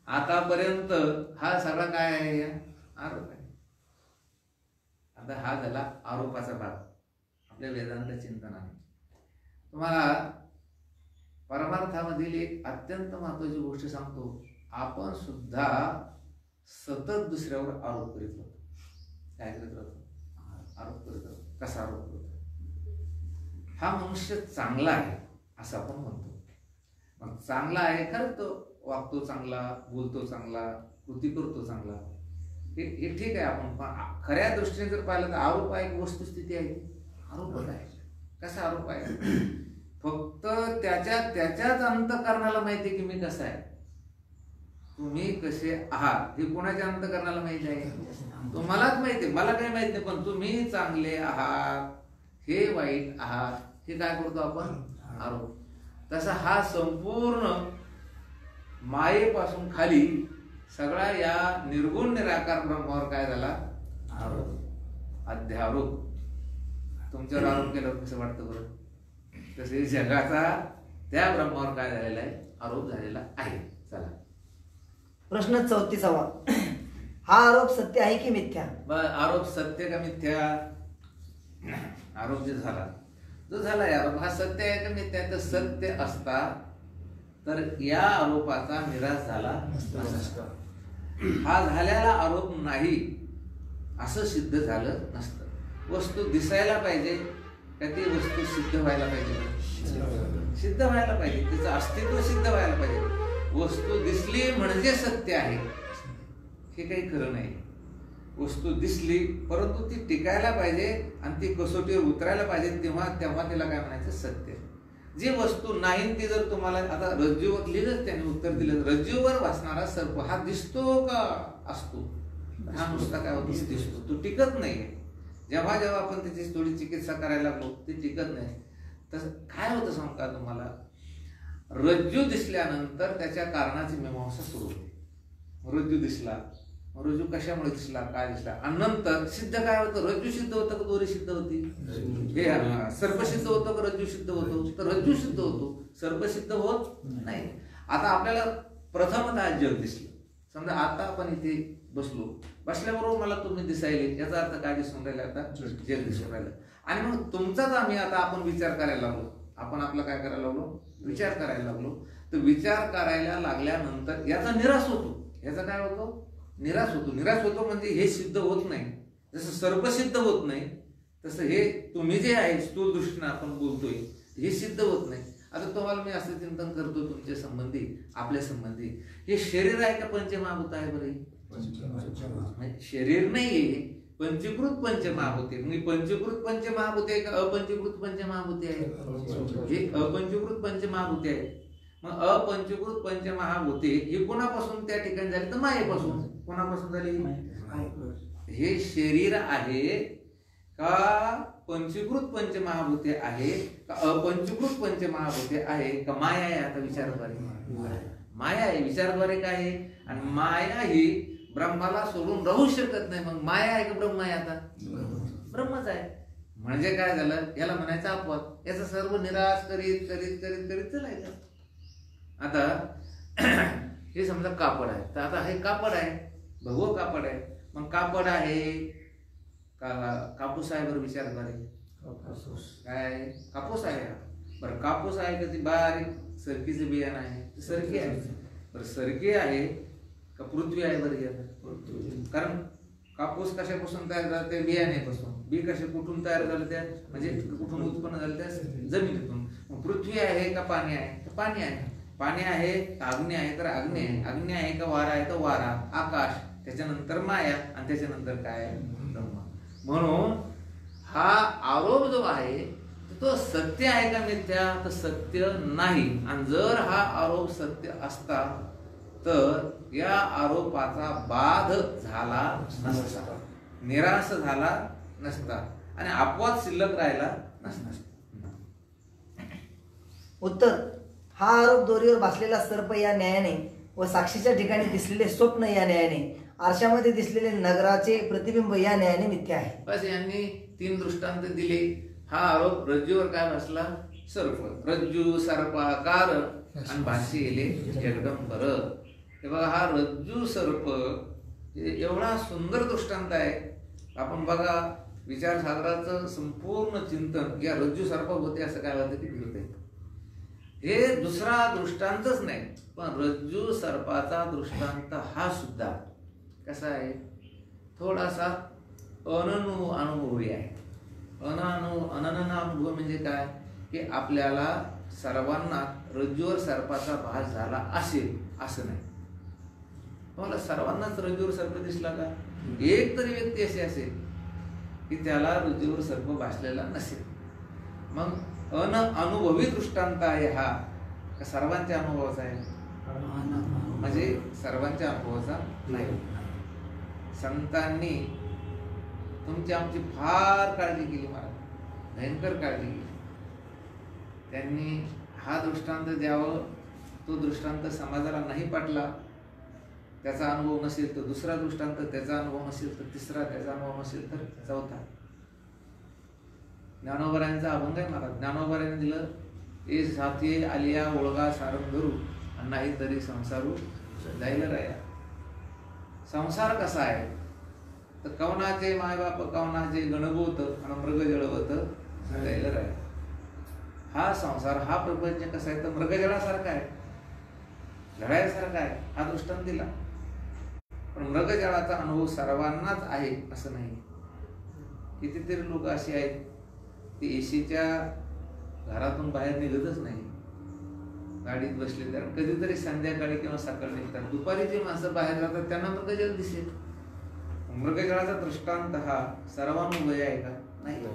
आतापर्यंत हा सगळा काय आहे? आरोप आहे. आता हा झाला आरोपाचा भाग आपल्या वेदांत चिंतनाने. तुम्हाला परमार्थामधील एक अत्यंत महत्वाची गोष्ट सांगतो. आपण सुद्धा सतत दुसऱ्यावर आरोप करीत होतो. काय करत होतो? आरोप करत होतो. कसा आरोप करतो? हा मनुष्य चांगला आहे असं आपण म्हणतो. मग चांगला आहे खरं, तो वागतो चांगला, बोलतो चांगला, कृती करतो चांगला, हे ठीक आहे. आपण खऱ्या दृष्टीने जर पाहिलं तर आरोप आहे एक वस्तुस्थिती आहे. आरोप आहे. कसा आरोप आहे? फक्त त्याच्याच अंतःकरणाला माहिती की मी कसा आहे, तुम्ही कसे आहात हे कोणाच्या अंतःकरणाला माहिती आहे? तुम्हालाच माहिती आहे, मला काही माहित नाही. पण तुम्ही चांगले आहात, हे वाईट आहात, हे काय करतो आपण? आरोप. तसा हा संपूर्ण मायेपासून खाली सगळा या निर्गुण निराकार ब्रह्मावर काय झाला? आरोप. अध्यारोप. तुमच्यावर आरोप केल्यावर कसं वाटतं बरं? तसे जगाचा त्या ब्रह्मावर काय झालेला आहे? आरोप झालेला आहे. चला प्रश्न 34वा. हा आरोप सत्य आहे की मिथ्या? आरोप सत्य का मिथ्या? आरोप जो झाला आरोप हा सत्य आहे का मिथ्या? तर सत्य असता तर या आरोपाचा निराश झाला नसता. हा झालेला आरोप नाही असं सिद्ध झालं नसतं. वस्तू दिसायला पाहिजे का ती वस्तू सिद्ध व्हायला पाहिजे? सिद्ध व्हायला पाहिजे, तिचं अस्तित्व सिद्ध व्हायला पाहिजे. वस्तू दिसली म्हणजे सत्य आहे हे काही खरं नाही. वस्तू दिसली, परंतु ती टिकायला पाहिजे आणि ती कसोटीवर उतरायला पाहिजे, तेव्हा तिला काय म्हणायचं? सत्य. जी वस्तू नाही ती जर तुम्हाला, आता रज्जूवर लिहिलंच त्याने उत्तर दिलं, रज्जूवर वाचणारा सर्प हा दिसतो का असतो? हा नुसता काय होतो? दिसतो, तो टिकत नाही. जेव्हा जेव्हा आपण त्याची थोडी चिकित्सा करायला लागलो ती टिकत नाही. तसं काय होतं सांगू का तुम्हाला? रज्जू दिसल्यानंतर त्याच्या कारणाची मीमांसा सुरू होते. रज्जू दिसला, रज्जू कशामुळे दिसला, काय दिसला, आणि नंतर सिद्ध काय होतं? रज्जू सिद्ध होतं का दोरी सिद्ध होती? हे सर्प सिद्ध होतं का रज्जू सिद्ध होतो? तर रज्जू सिद्ध होतो, सर्प सिद्ध होत नाही. आता आपल्याला प्रथमतः जग दिसलं. समजा आता आपण इथे बसल्याबरोबर मला तुम्ही दिसायले, याचा अर्थ काय दिसून राहिला? आता जग दिसून राहिलं. आणि मग तुमचाच आपण विचार करायला लागलो. आपण आपला काय करायला लागलो? विचार करायला लागलो. तर विचार करायला लागल्यानंतर याचा निराश होतो. याचा काय होतो? निराश होतो. निराश होतो म्हणजे हे सिद्ध होत नाही. जसं सर्प सिद्ध होत नाही, तसं हे तुम्ही जे आहे स्थूल दृष्टीने आपण बोलतोय हे सिद्ध होत नाही. आता तुम्हाला मी असं चिंतन करतो तुमच्या संबंधी, आपल्या संबंधी, हे शरीर आहे का पंचमहाभूत आहे? बरे शरीर नाहीये, पंचीकृत पंचमहाभूते. म्हणजे पंचीकृत पंचमहाभूते का अपंचीकृत पंचमहाभूते आहे? हे अपंचीकृत पंचमहाभूते आहे. मग अपंचीकृत पंचमहाभूते हे कोणापासून त्या ठिकाणी झाली? तर मायेपासून. कोणापासून झाली? हे शरीर आहे का पंचीकृत पंचमहाभूते आहे का अपंचीकृत पंचमहाभूते आहे का माया आहे? आता विचारद्वारे माया आहे. विचारद्वारे काय आहे? आणि माया ही ब्रह्माला सोडून राहू शकत नाही. मग माया आहे का ब्रह्म आहे? आता ब्रह्मच आहे. म्हणजे काय झालं? याला म्हणायचं अपवाद. याचा सर्व निराश करीत करीत करीत करीत चालायचं. आता हे समजा कापड आहे, तर आता हे कापड आहे, भगवं कापड आहे. मग कापड आहे का कापूस आहे? बरं विचारद्वारे काय? कापूस आहे. बरं कापूस आहे का ती बारीक सरकीचं बियाणं आहे? सरकी आहे. बरं सरकी आहे का पृथ्वी आहे? बरं कारण कापूस कशापासून तयार झाला? त्या बियाण्यापासून. बी कुठून तयार झालं? त्या म्हणजे कुठून उत्पन्न झालं? त्या जमिनीतून. मग पृथ्वी आहे का पाणी आहे? तर पाणी आहे. पाणी आहे तर अग्नी आहे? तर अग्नी आहे. अग्नी आहे का वारा आहे? तर वारा. आकाश, त्याच्यानंतर माया, आणि त्याच्यानंतर काय? ब्रह्म. म्हणून हा आरोप जो आहे तो सत्य आहे का मिथ्या? तर सत्य नाही. आणि जर हा आरोप सत्य असता तर या आरोपाचा बाध झाला नसता, निराश झाला नसता, आणि अपवाद शिल्लक राहिला नसता. उत्तर: हा आरोप दोरीवर भासलेला सर्प या न्यायाने व साक्षीच्या ठिकाणी दिसलेले स्वप्न या न्यायाने, आरशामध्ये दिसलेले नगराचे प्रतिबिंब या न्यायाने मिथ्या आहे. बस यांनी 3 दृष्टांत दिले. हा आरोप रज्जूवर काय बसला? सर्प. रज्जू सर्पाकार आणि भाषी येले जगदंबर. हे बघा, हा रज्जू सर्प एवढा सुंदर दृष्टांत आहे. आपण बघा, विचारसागराचं संपूर्ण चिंतन या रज्जू सर्प होते असं काय होतं की होते. हे दुसरा दृष्टांतच नाही, पण रज्जू सर्पाचा दृष्टांत हा सुद्धा कसा आहे? थोडासा अनुभवी आहे. अनुभव म्हणजे काय? की आपल्याला सर्वांना रज्जूवर सर्पाचा भास झाला असेल असं नाही. तुम्हाला सर्वांनाच रज्जूवर सर्प दिसला का? एक तरी व्यक्ती अशी असेल की त्याला रज्जूवर सर्प भासलेला नसेल. मग अनुभवी दृष्टांत आहे हा का सर्वांच्या अनुभवाचा आहे? म्हणजे सर्वांच्या अनुभवाचा नाही. संतांनी तुमची आमची फार काळजी केली महाराज, भयंकर काळजी केली. त्यांनी हा दृष्टांत द्यावं, तो दृष्टांत समाजाला नाही पटला, त्याचा अनुभव नसेल तर दुसरा दृष्टांत, त्याचा अनुभव नसेल तर तिसरा, त्याचा अनुभव नसेल तर चौथा. ज्ञानोबरायांचा अभंग आहे महाराज. ज्ञानोबरायांनी दिलं, ए साथी आलिया ओळगा सारंग धरू आणि नाही तरी संसारू जायला राया. संसार कसा आहे तर कवनाचे मायबाप कवनाचे गणभूत आणि मृग जळवत जायला राया. हा संसार, हा प्रपंच कसा आहे तर मृगजळासारखा आहे, लढायसारखा आहे. हा दृष्टांत दिला. पण मृगजळाचा अनुभव सर्वांनाच आहे असं नाही. कितीतरी लोक अशी आहेत की एसीच्या घरातून बाहेर निघतच नाही, गाडीत बसले तर कधीतरी संध्याकाळी किंवा सकाळी निघतात. दुपारी जे माणसं बाहेर जातात त्यांना मृगजळ दिसेल. मृगजळाचा दृष्टांत हा सर्वानुभवी आहे का? नाही.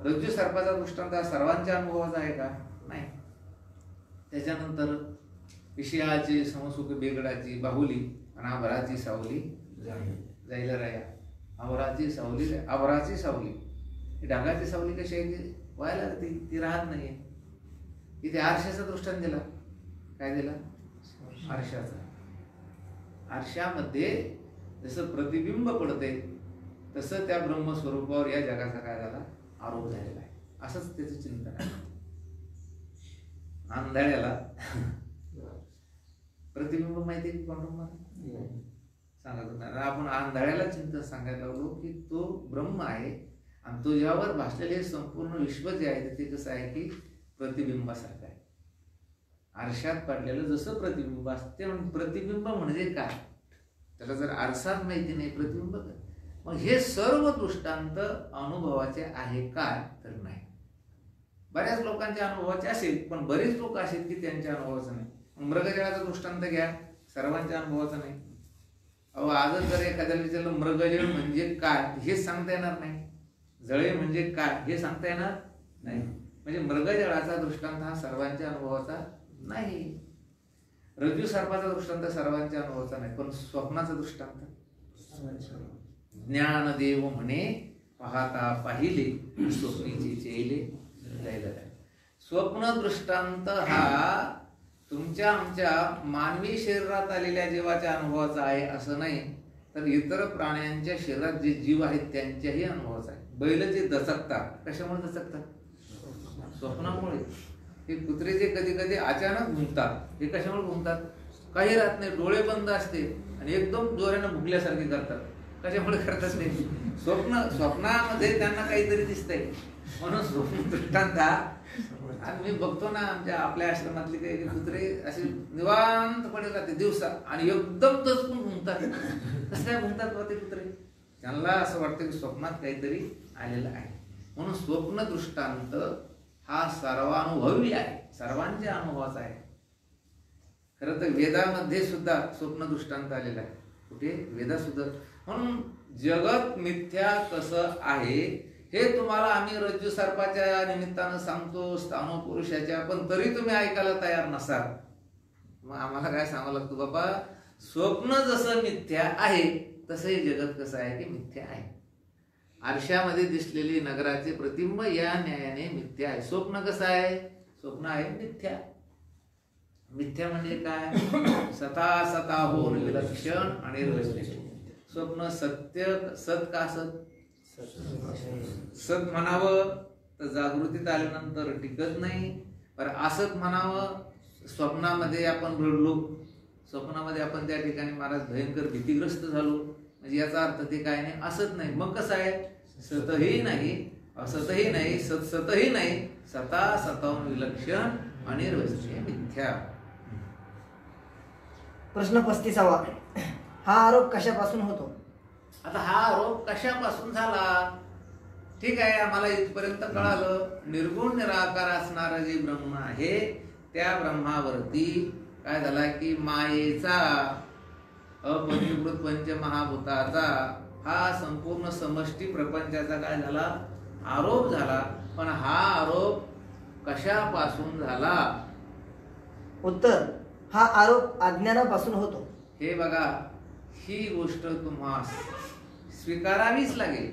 रज्जू सर्पाचा दृष्टांत हा सर्वांच्या अनुभवाचा आहे का? नाही. त्याच्यानंतर विषयाची समसुख बेगडाची बाहुली आणि आभराची सावली जायला राया. आभराची सावली ढगाची सावली कशी आहे की व्हायला लागते, ती राहत नाहीये. इथे आरशाचा दृष्टांत दिला. काय दिला? आरशाचा. आरशामध्ये जसं प्रतिबिंब पडते तसं त्या ब्रह्मस्वरूपावर या जगाचा काय झाला? आरोप झालेला आहे. असंच त्याचं चिंतन आहे. आंधळ्याला प्रतिबिंब माहिती आहे क्वांटम सांगत होता. आपण आंधळ्याला चिंतन सांगायला लागलो की तो ब्रह्म आहे आणि तुझ्यावर भासलेले संपूर्ण विश्व जे आहे ते कसं आहे की प्रतिबिंबासारखं आहे. आरशात पडलेलं जसं प्रतिबिंब असते. प्रतिबिंब म्हणजे काय? त्याला जर आरसात माहिती नाही प्रतिबिंब काय, मग हे सर्व दृष्टांत अनुभवाचे आहे काय? तर नाही. बऱ्याच लोकांच्या अनुभवाचे असेल, पण बरेच लोक असेल की त्यांच्या अनुभवाचं नाही. मृगजळाचा दृष्टांत घ्या, सर्वांच्या अनुभवाचा नाही. अहो आजच जर एखाद्याला विचारलं मृगजळ म्हणजे काय, हेच सांगता येणार नाही. जळे म्हणजे काय हे सांगता येणार नाही. म्हणजे मृगजळाचा दृष्टांत हा सर्वांच्या अनुभवाचा नाही. रज्जू सर्पाचा दृष्टांत सर्वांच्या अनुभवाचा नाही. पण स्वप्नाचा दृष्टांत ज्ञानदेव म्हणे पाहता पाहिले स्वप्नीचे चेले जायला. स्वप्न दृष्टांत हा तुमच्या आमच्या मानवी शरीरात आलेल्या जीवाच्या अनुभवाचा आहे असं नाही, तर इतर प्राण्यांच्या शरीरात जे जीव आहेत त्यांच्याही अनुभवाचा आहे. बैल जे दचकतात, कशामुळे दचकतात? स्वप्नामुळे. हे कुत्रे जे कधी कधी अचानक घुमतात, हे कशामुळे घुमतात? काही राहत नाही, डोळे बंद असते आणि एकदम जोरानं भुकल्यासारखे करतात. कशामुळे करतात नाही? स्वप्नामध्ये त्यांना काहीतरी दिसतंय म्हणून स्वप्न दृष्टांत. आणि मी बघतो ना आमच्या आपल्या आश्रमातले काही कुत्रे असे निवांतपणे राहते दिवसा आणि एकदम दचकून घुमतात. कसं काय घुमतात ते कुत्रे? त्यांना असं वाटतं की स्वप्नात काहीतरी आलेलं आहे. म्हणून स्वप्न दृष्टांत हा सर्वानुभवी आहे, सर्वांच्या अनुभवाचा आहे. खरं तर वेदामध्ये सुद्धा स्वप्न दृष्टांत आलेला आहे. कुठे? वेदात सुद्धा. म्हणून जगत मिथ्या कसं आहे हे तुम्हाला आम्ही रज्जू सर्पाच्या निमित्तानं सांगतो, स्थाणू पुरुषाच्या, पण तरी तुम्ही ऐकायला तयार नसाल. मग आम्हाला काय सांगावं लागतं? बाबा स्वप्न जसं मिथ्या आहे तसंही जगत कसं आहे की मिथ्या आहे. आरशामध्ये दिसलेली नगराचे प्रतिबिंब या न्यायाने मिथ्या आहे. स्वप्न कसं आहे? स्वप्न आहे मिथ्या. मिथ्या म्हणजे काय? सता होऊन विलक्षण आणि रहस्य. स्वप्न सत्य. सत का सत? सत म्हणावं तर जागृतीत आल्यानंतर टिकत नाही. पर असत म्हणावं, स्वप्नामध्ये आपण रडलो, स्वप्नामध्ये आपण त्या ठिकाणी महाराज भयंकर भीतीग्रस्त झालो, म्हणजे याचा अर्थ ते काय नाही, असत नाही. मग कसं आहे? सतही नाही, असतही नाही, सतही नाही, सताहून विलक्षण आणि रहस्य मिथ्या. प्रश्न 35वा. हा आरोप कशापासून होतो? आता हा आरोप कशापासून झाला? ठीक आहे, आम्हाला इथपर्यंत कळालं. निर्गुण निराकार असणारं जे ब्रह्म आहे त्या ब्रह्मावरती काय झाला की मायेचा, अपंचीकृत पंचमहाभूताचा, हा संपूर्ण समष्टी प्रपंचाचा काय झाला? आरोप झाला. पण हा आरोप कशापासून झाला? उत्तर, हा आरोप अज्ञानापासून होतो. हे बघा, ही गोष्ट तुम्हाला स्वीकारावीच लागेल.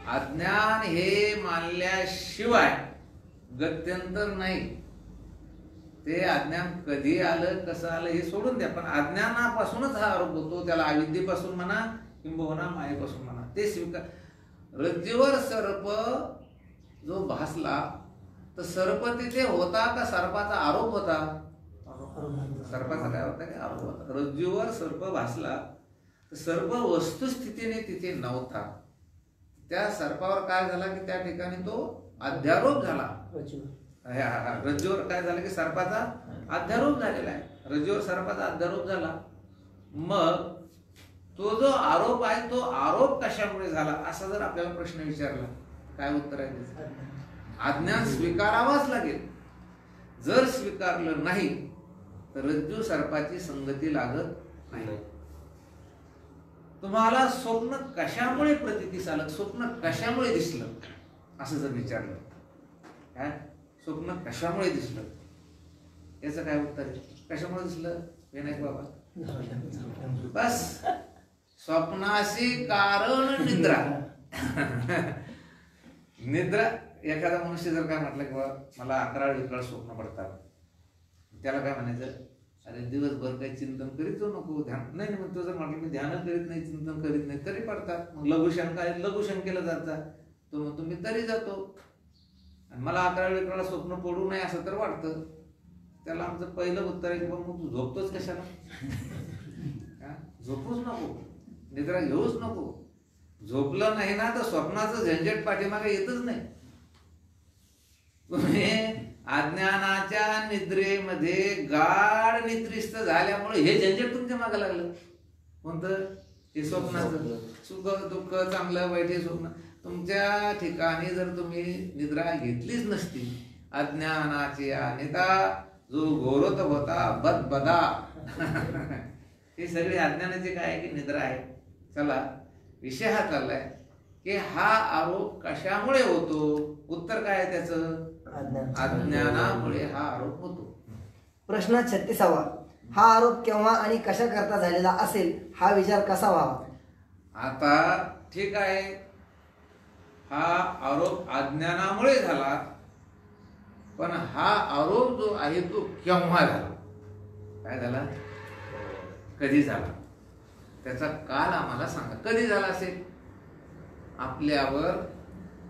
अज्ञान हे मानल्याशिवाय गत्यंतर नाही. ते अज्ञान कधी आलं, कसं आलं हे सोडून द्या, पण अज्ञानापासूनच हा आरोप होतो. त्याला अविद्येपासून म्हणा किंबहुना मायेपासून म्हणा, ते स्वीकार. रज्जूवर सर्प जो भासला तर सर्प तिथे होता का सर्पाचा आरोप होता? सर्पाचा काय होता की आरोप होता. रज्जूवर सर्प भासला तर सर्प वस्तुस्थितीने तिथे नव्हता. त्या सर्पावर काय झाला की त्या ठिकाणी तो अध्यारोप झाला. रज्जूवर काय झालं की सर्पाचा अध्यारोप झालेला आहे. रज्जूवर सर्पाचा अध्यारोप झाला. मग तो जो आरोप आहे तो आरोप कशामुळे झाला असा जर आपल्याला प्रश्न विचारला, काय उत्तर आहे? अज्ञान स्वीकारावाच लागेल. जर स्वीकारलं नाही तर रज्जू सर्पाची संगती लागत नाही. तुम्हाला स्वप्न कशामुळे प्रतीतीस आलं, स्वप्न कशामुळे दिसलं, असं जर विचारलं, काय स्वप्न कशामुळे दिसलं, याचं काय उत्तर आहे? कशामुळे दिसलं विनायक बाबा? बस, स्वप्नाशी कारण निद्रा. निद्रा. एखादा मनुष्य जर काय म्हटलं की बाबा मला 11 विकराळ स्वप्न पडतात, त्याला काय म्हणायचं? अरे दिवसभर काही चिंतन करीत जाऊ नको, ध्यान नाही म्हणतो. जर म्हटलं मी ध्यान करीत नाही, चिंतन करीत नाही, तरी पडतात. मग लघुशंक काय, लघुशंक केलं जातं, तो म्हणतो मी तरी जातो. आणि मला 11 विकराळ स्वप्न पडू नये असं तर वाटतं. त्याला आमचं पहिलं उत्तर आहे की मग तू झोपतोच कशाला? झोपूच नको, निद्रा घेऊच नको. झोपलं नाही ना तर स्वप्नाचं झंझट पाठीमागे येतच नाही. तुम्ही अज्ञानाच्या निद्रेमध्ये गाढ निद्रिस्त झाल्यामुळे हे झंझट तुमच्या मागे लागलं. कोणतं? हे स्वप्नाचं. सुख दुःख चांगलं वाईट हे स्वप्न. तुमच्या ठिकाणी जर तुम्ही निद्रा घेतलीच नसती, अज्ञानाची अनिता जो घोरत होता बदबदा, हे सगळे अज्ञानाचे काय की निद्रा आहे. चला, विषय हा चाललाय की हा आरोप कशामुळे होतो? उत्तर काय आहे त्याचं? अज्ञानामुळे हा आरोप होतो. प्रश्न 36वा. हा आरोप केव्हा आणि कशा करता झालेला असेल, हा विचार कसा व्हावा? आता ठीक आहे, हा आरोप अज्ञानामुळे झाला, पण हा आरोप जो आहे तो केव्हा झाला? काय झाला? कधी झाला? त्याचा काल आम्हाला सांगा. कधी झाला असेल? आपल्यावर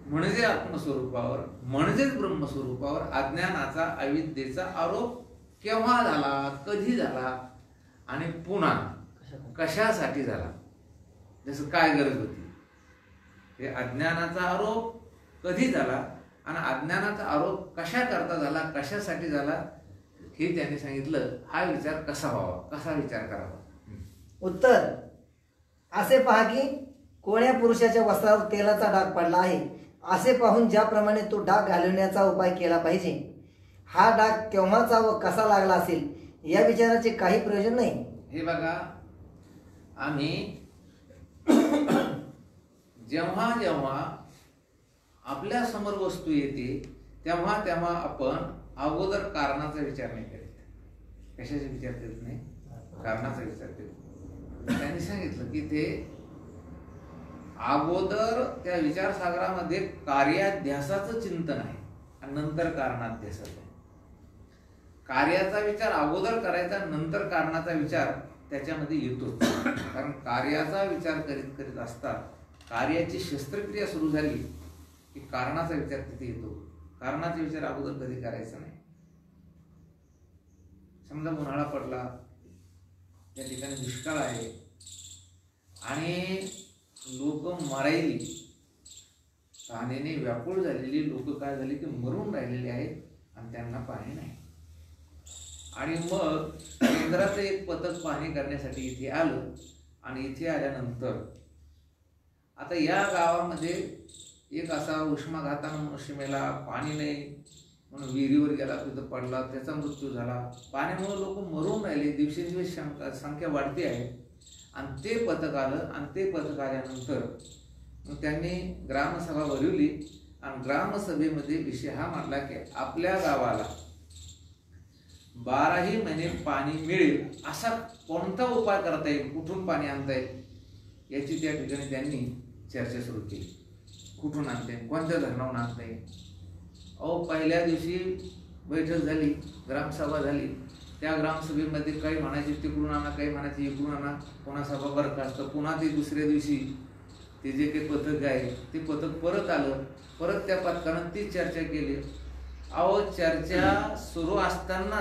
म्हणजे आत्मस्वरूपावर म्हणजेच ब्रह्मस्वरूपावर अज्ञानाचा अविद्येचा आरोप केव्हा झाला, कधी झाला आणि पुन्हा कशासाठी झाला? जसं काय गरज होती? हे अज्ञानाचा आरोप कधी झाला आणि अज्ञानाचा आरोप कशा करता झाला, कशासाठी झाला, हे त्यांनी सांगितलं. हा विचार कसा व्हावा, कसा विचार करावा? उत्तर. असे पहा की कोण्या पुरुषाच्या वस्त्रावर तेलाचा डाग पडला आहे, असे पाहून ज्याप्रमाणे तो डाग घालवण्याचा उपाय केला पाहिजे. हा डाग केव्हाचा व कसा लागला असेल या विचाराचे काही प्रयोजन नाही. हे बघा, आम्ही जेव्हा जेव्हा आपल्या समोर वस्तू येते तेव्हा तेव्हा आपण अगोदर कारणाचा विचार नाही करीत. कशाचा विचार करीत नाही? कारणाचा विचार करीत. त्यांनी सांगितलं की ते अगोदर त्या विचारसागरामध्ये कार्याध्यासाचं चिंतन आहे आणि नंतर कारणाध्यासाचं आहे. कार्याचा विचार अगोदर करायचा, नंतर कारणाचा विचार त्याच्यामध्ये येतो. कारण कार्याचा विचार करीत करीत असता कार्याची शस्त्रक्रिया सुरू झाली की कारणाचा विचार तिथे येतो. कारणाचा विचार अगोदर कधी करायचा नाही. समजा उन्हाळा पडला, त्या ठिकाणी दुष्काळ आहे आणि लोक मरायली, पाण्याने व्याकुळ झालेली लोक काय झाली की मरून राहिलेली आहेत आणि त्यांना पाणी नाही. आणि मग केंद्राचं एक पथक पाहणी करण्यासाठी इथे आलं आणि इथे आल्यानंतर आता या गावामध्ये एक असा उष्माघातानं मनुष्य मेला, पाणी नाही म्हणून विहिरीवर गेला, तिथं पडला, त्याचा मृत्यू झाला. पाण्यामुळे लोक मरून राहिले, दिवसेंदिवस संख्या वाढती आहे. आणि ते पथक आलं आणि ते पथक आल्यानंतर मग त्यांनी ग्रामसभा भरवली आणि ग्रामसभेमध्ये विषय हा मांडला की आपल्या गावाला 12ही महिने पाणी मिळेल असा कोणता उपाय करता येईल, कुठून पाणी आणता येईल याची त्या ठिकाणी त्यांनी चर्चा सुरू केली. कुठून आणता येईल, कोणत्या धरणावरून आणता येईल. पहिल्या दिवशी बैठक झाली, ग्रामसभा झाली. त्या ग्रामसभेमध्ये काही म्हणायचे तिकडून आणा, काही म्हणायचे इकडून आणा, पुन्हा सभा बरखास्त. पुन्हा ते दुसऱ्या दिवशी ते जे काही पथक आहे ते पथक परत आलं. परत त्या पथकानं ती चर्चा केली. चर्चा सुरू असताना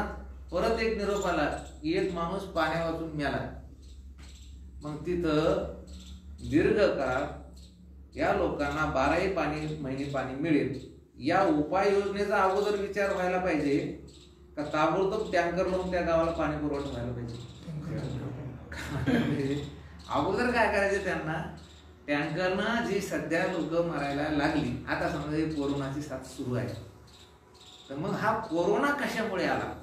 परत एक निरोप आला की एक माणूस पाण्या वाचून मेला. मग तिथं दीर्घकाळ या लोकांना 12ही महिने पाणी मिळेल या उपाययोजनेचा अगोदर विचार व्हायला पाहिजे का ताबडतोब टँकर लावून त्या गावाला पाणी पुरवठा व्हायला पाहिजे. अगोदर काय करायचं त्यांना, टँकरनं जी सध्या लोक मरायला लागली, आता समजा ही कोरोनाची साथ सुरू आहे, तर मग हा कोरोना कशामुळे आला?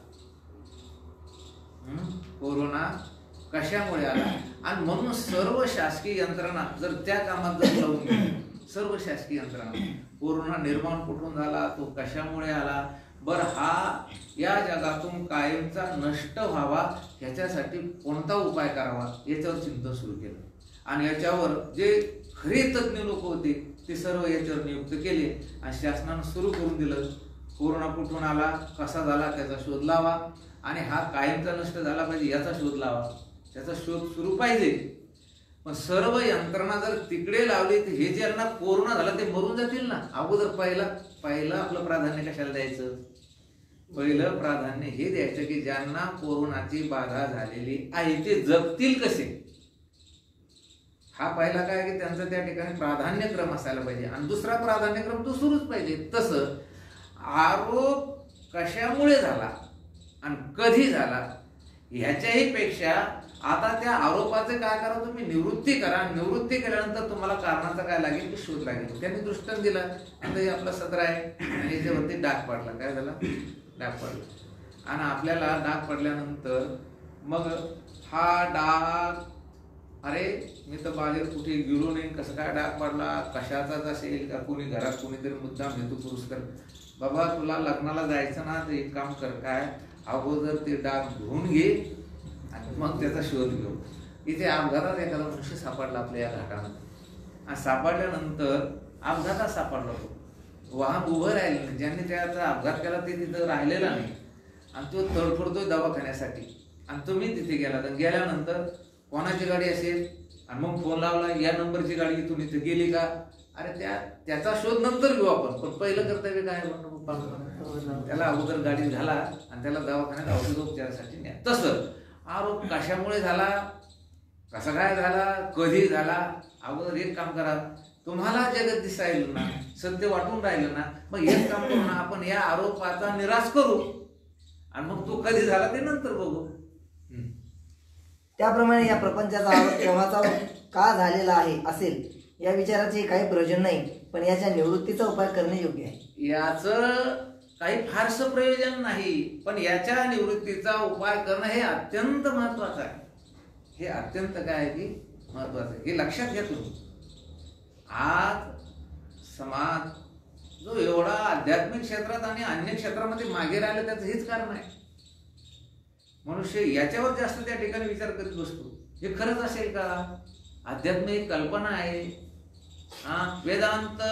कोरोना कशामुळे आला, आणि म्हणून सर्व शासकीय यंत्रणा जर त्या कामात जर लावून गेली, सर्व शासकीय यंत्रणा, कोरोना निर्माण कुठून झाला, तो कशामुळे आला, बर हा या जगातून कायमचा नष्ट व्हावा याच्यासाठी कोणता उपाय करावा याच्यावर चिंतन सुरू केलं. आणि याच्यावर जे खरे तज्ज्ञ लोक होते ते सर्व याच्यावर नियुक्त केले आणि शासनानं सुरू करून दिलं. कोरोना कुठून आला, कसा झाला त्याचा शोध लावा, आणि हा कायमचा नष्ट झाला पाहिजे याचा शोध लावा, त्याचा शोध सुरू पाहिजे. पण सर्व यंत्रणा जर तिकडे लावली तर हे ज्यांना कोरोना झाला ते मरून जातील ना. अगोदर पहिलं आपलं प्राधान्य कशाला द्यायचं? पहिलं प्राधान्य हे द्यायचं की ज्यांना कोरोनाची बाधा झालेली आहे ते जगतील कसे, हा पहिला काय की त्यांचा त्या ठिकाणी प्राधान्यक्रम असायला पाहिजे. आणि दुसरा प्राधान्यक्रम तो सुरूच पाहिजे. तसं आरोप कशामुळे झाला आणि कधी झाला ह्याच्याही पेक्षा आता त्या आरोपाचे काय करा, तुम्ही निवृत्ती करा. निवृत्ती केल्यानंतर तुम्हाला कारणाचा काय लागेल की शोध लागेल. त्यांनी दृष्टांत दिला. आता हे आपला सत्र आहे आणि याच्यावरती डाग पडला. काय झाला? डाग पडला. आणि आपल्याला डाग पडल्यानंतर मग हा डाग, अरे मी तर बाहेर कुठे गेलो नाही, कसं काय डाग पडला, कशाचाच असेल का, कोणी घरात कोणीतरी मुद्दाम हेतू पुरस्कार, बाबा तुला लग्नाला जायचं ना तर एक काम कर, काय अगोदर ते डाग धुवून घे आणि मग त्याचा शोध घेऊ. इथे अपघातात एखादा मनुष्य सापडला आपल्या या घाटामध्ये, आणि सापडल्यानंतर अपघातात सापडला तो, वाहन उभं राहिलं नाही, ज्यांनी त्याचा अपघात केला ते तिथं राहिलेला नाही, आणि तो तडफडतोय दवाखान्यासाठी, आणि तुम्ही तिथे गेला. तर गेल्यानंतर कोणाची गाडी असेल, आणि मग फोन लावला या नंबरची गाडी इथून इथे गेली का, अरे त्याचा शोध नंतर घेऊ आपण, पण पहिलं कर्तव्य काय म्हणतो, त्याला अगोदर गाडी घाला आणि त्याला दवाखान्यात औषधोपचारासाठी न्या. तसं आरोप कशामुळे झाला, कसा काय झाला, कधी झाला, अगोदर एक काम करा, तुम्हाला जगत दिसायला ना, सत्य वाटून राहिलं ना, मग एक काम करू ना, आपण या आरोपाचा निराश करू आणि मग तो कधी झाला ते नंतर बघू. त्याप्रमाणे या प्रपंचाचा आरोप केव्हाचा का झालेला आहे असेल या विचाराचे काही प्रयोजन नाही, पण याच्या निवृत्तीचा उपाय करणे योग्य आहे. याचं काही फारसं प्रयोजन नाही, पण याच्या निवृत्तीचा उपाय करणं हे अत्यंत महत्वाचं आहे. हे अत्यंत काय आहे की महत्वाचं आहे, हे लक्षात घ्या तुम्ही. आज समाज जो एवढा आध्यात्मिक क्षेत्रात आणि अन्य क्षेत्रामध्ये मागे राहिला त्याचं हेच कारण आहे. मनुष्य याच्यावर जास्त त्या ठिकाणी विचार करीत बसतो. हे खरंच असेल का? अध्यात्म एक कल्पना आहे, वेदांत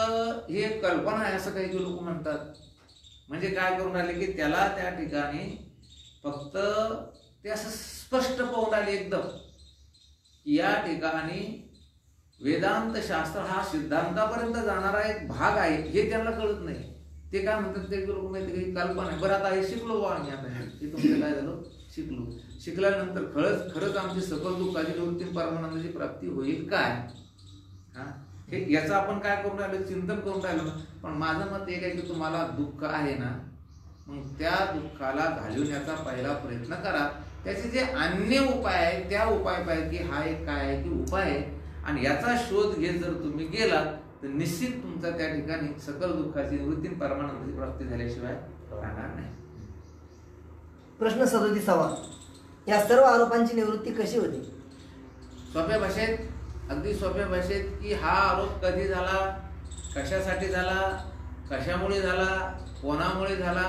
ही एक कल्पना आहे असं काही लोक म्हणतात. म्हणजे काय करून राहिले की त्याला त्या ठिकाणी फक्त ते असं स्पष्ट पाहून राहिले एकदम, या ठिकाणी वेदांत शास्त्र हा सिद्धांतापर्यंत जाणारा एक भाग आहे हे त्यांना कळत नाही. ते काय म्हणतात ते लोक माहिती काही कल्पना आहे. बरं आता हे शिकलो बा आम्ही, आता हे तुमचं काय झालं, शिकलो, शिकल्यानंतर खरंच आमची सकल दुःखाची निवृत्ती परमानंदाची प्राप्ती होईल काय, हे याचं आपण काय करून राहिलो, चिंतन करून राहिलो ना. पण माझं मत एक आहे की तुम्हाला दुःख आहे ना, मग त्या दुःखाला घालवण्याचा पहिला प्रयत्न करा. त्याचे जे अन्य उपाय आहेत त्या उपायापैकी हा एक काय आहे की उपाय आहे, आणि याचा शोध घेत जर तुम्ही गेला तर निश्चित तुमचा त्या ठिकाणी सकल दुःखाची निवृत्ती परमानंदाची प्राप्ती झाल्याशिवाय राहणार नाही. प्रश्न 37वा, या सर्व आरोपांची निवृत्ती कशी होती? सोप्या भाषेत, अगदी सोप्या भाषेत की हा आरोप कधी झाला, कशासाठी झाला, कशामुळे झाला, कोणामुळे झाला,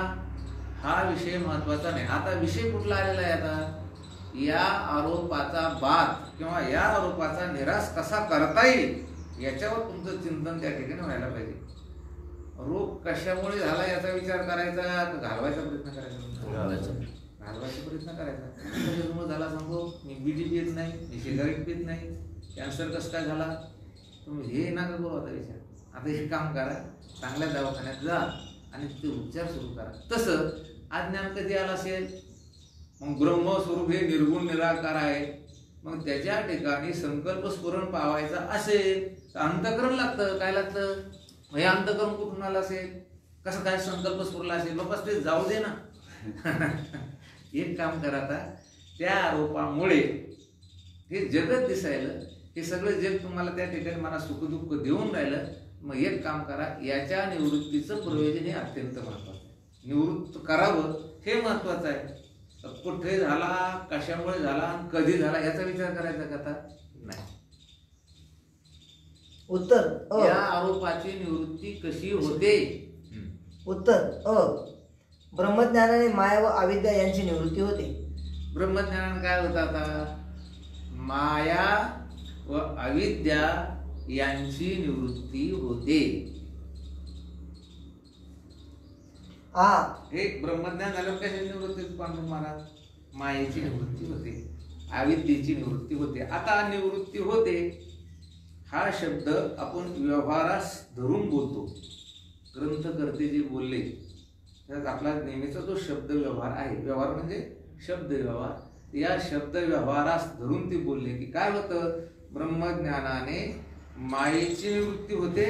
हा विषय महत्वाचा नाही. आता विषय कुठला आलेला आहे, आता या आरोपाचा बाद किंवा या आरोपाचा निराश कसा करता येईल याच्यावर तुमचं चिंतन त्या ठिकाणी व्हायला पाहिजे. रोग कशामुळे झाला याचा विचार करायचा का घालवायचा प्रयत्न करायचा? घालवायचा प्रयत्न करायचा. कशामुळे झाला सांगू, मी बीडी पित नाही, मी सिगारेट पित नाही, कॅन्सर कसं काय झाला, तुम्ही हे नका करू आता विचार. आता हे काम करा, चांगल्या दवाखान्यात जा आणि ते उपचार सुरू करा. तसं अज्ञान कधी आला असेल, मग ब्रह्मस्वरूप हे निर्गुण निराकार आहे, मग त्याच्या ठिकाणी संकल्प स्फुरण पावायचा असेल तर अंतकरण लागतं. काय लागतं? हे अंतकरण कुठून आलं असेल, कसं काय संकल्प स्फुरला असेल, बाबा ते जाऊ दे ना. एक काम करा, आता त्या आरोपामुळे हे जगत दिसायलं, हे सगळं जग तुम्हाला त्या ठिकाणी मला सुखदुःख देऊन राहिलं, मग एक काम करा, याच्या निवृत्तीचं प्रयोजन हे अत्यंत महत्वाचं आहे. निवृत्त करावं हे महत्वाचं आहे. कुठे झाला, कशामुळे झाला आणि कधी झाला याचा विचार करायचा का आता? नाही. उत्तर अ. या आरोपाची निवृत्ती कशी होते? उत्तर अ. ब्रह्मज्ञानाने माया व अविद्या यांची निवृत्ती होते. ब्रह्मज्ञानाने काय होतं आता? माया व अविद्या यांची निवृत्ती होते. आ. हे ब्रह्मज्ञान झाल्यावर कशाची निवृत्ती होते पांडुरंग महाराज? मायेची निवृत्ती होते, अविद्येची निवृत्ती होते. आता निवृत्ती होते हा शब्द आपण व्यवहारास धरून बोलतो. ग्रंथकर्ते जे बोलले त्यात आपला नेहमीचा जो शब्द व्यवहार आहे, व्यवहार म्हणजे शब्द व्यवहार, या शब्द व्यवहारास धरून ते बोलले की काय होतं? ब्रह्मज्ञानाने मायेची निवृत्ती होते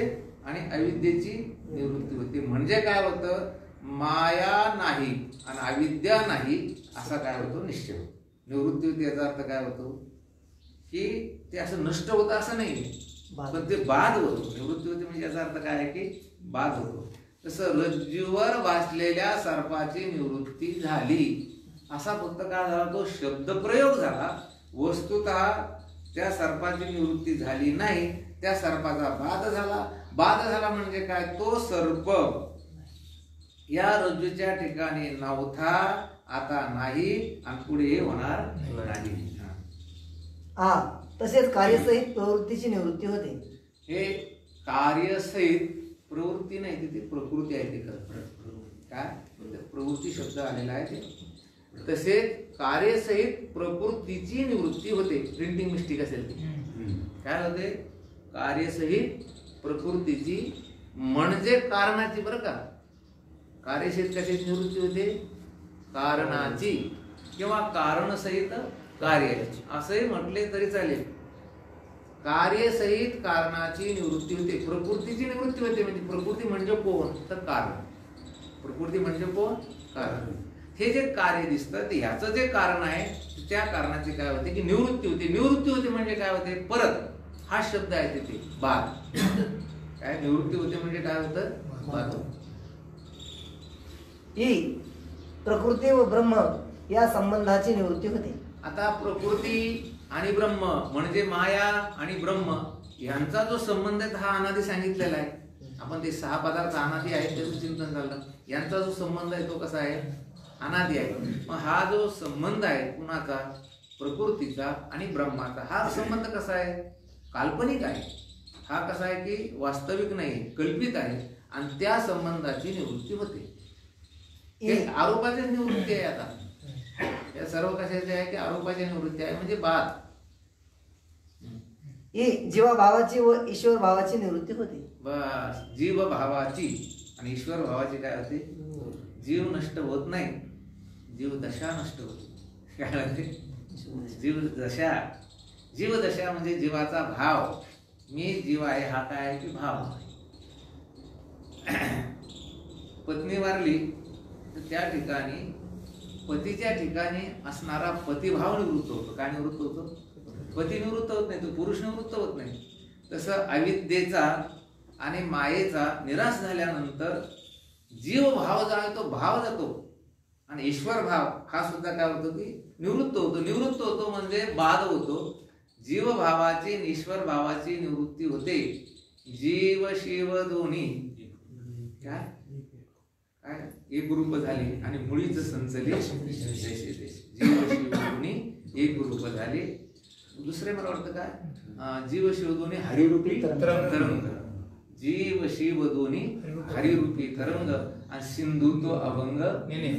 आणि अविद्येची निवृत्ती होते. म्हणजे काय होतं? माया नाही आणि अविद्या नाही असा काय होतो? निश्चय होतो. निवृत्ती होती याचा अर्थ काय होतो? की ते असं नष्ट होतं असं नाही, पण ते बाद होतो. निवृत्ती होते म्हणजे याचा अर्थ काय आहे की बाद होतो. तसं रज्जूवर वाचलेल्या सर्पाची निवृत्ती झाली असा फक्त काय झाला? तो शब्द प्रयोग झाला. वस्तुतः त्या सर्पाची निवृत्ती झाली नाही, त्या सर्पाचा बाध झाला. बाध झाला म्हणजे काय? तो सर्प या रज्जूच्या ठिकाणी नव्हता, आता नाही आणि पुढे होणार नाही. आ. तसेच कार्यसहित प्रवृत्तीची निवृत्ती होते. हे कार्यसहित प्रवृत्ती नाही, तिथे प्रकृती आहे. ते काय प्रवृत्ती शब्द आलेला आहे ते. तसेच कार्यसहित प्रकृतीची निवृत्ती होते. प्रिंटिंग मिस्टेक असेल ती. काय होते? कार्यसहित प्रकृतीची म्हणजे कारणाची. बरं का? कार्यसहित कशाची निवृत्ती होते? कारणाची किंवा कारणसहित कार्याची असंही म्हटले तरी चालेल. कार्यसहित कारणाची निवृत्ती होते, प्रकृतीची निवृत्ती होते. म्हणजे प्रकृती म्हणजे कोण? तर कारण. प्रकृती म्हणजे कोण? कारण. हे जे कार्य दिसतं ते ह्याचं जे कारण आहे त्या कारणाची काय होते की निवृत्ती होते. निवृत्ती होते म्हणजे काय होते? परत हा शब्द आहे तिथे बाद. काय निवृत्ती होते म्हणजे काय होतं? बाद. ही प्रकृती व ब्रह्म या संबंधाची निवृत्ती होते. आता प्रकृती आणि ब्रह्म म्हणजे माया आणि ब्रह्म यांचा जो संबंध आहे हा अनादी सांगितलेला आहे. आपण ते 6 पदार्थ अनादी आहेत त्याचं चिंतन झालं. यांचा जो संबंध आहे तो कसा आहे? अनादी आहे. मग हा जो संबंध आहे कुणाचा? प्रकृतीचा आणि ब्रह्माचा. हा संबंध कसा आहे? काल्पनिक आहे. हा कसा आहे की वास्तविक नाही, कल्पित आहे. आणि त्या संबंधाची निवृत्ती होते. हे आरोपाची निवृत्ती आहे. आता या सर्व कशाचे आहे की आरोपाची निवृत्ती आहे म्हणजे बाद. ही जीवभावाची व ईश्वर भावाची निवृत्ती होते. बस जीव भावाची आणि ईश्वर भावाची काय होते? जीव नष्ट होत नाही, जीव दशा नष्ट होते. काय म्हणते? जीव दशा. जीव दशा म्हणजे जीवाचा भाव. मी जीव आहे हा काय आहे की भाव. पत्नी वारली तर त्या ठिकाणी पतीच्या ठिकाणी असणारा पतिभाव निवृत्त होतो. काय निवृत्त होतो? पती निवृत्त होत नाही, तो पुरुष निवृत्त होत नाही. तसं अविद्येचा आणि मायेचा निराश झाल्यानंतर जीव भाव जो आहे तो भाव जातो आणि ईश्वर भाव हा सुद्धा काय होतो की निवृत्त होतो. निवृत्त होतो म्हणजे बाद होतो. जीव भावाची आणि ईश्वर भावाची निवृत्ती होते. जीव शिव दोन्ही काय काय एक रूप झाले आणि मुळीच संचले देशे देश. जीव शिव दोन्ही एक रूप झाले. दुसरे मला वाटतं काय? जीव शिव दोन्ही हरिरूपी तरंग. जीव शिव दोन्ही हरिरूपी तरंग आणि सिंधू तो अभंग नेणे.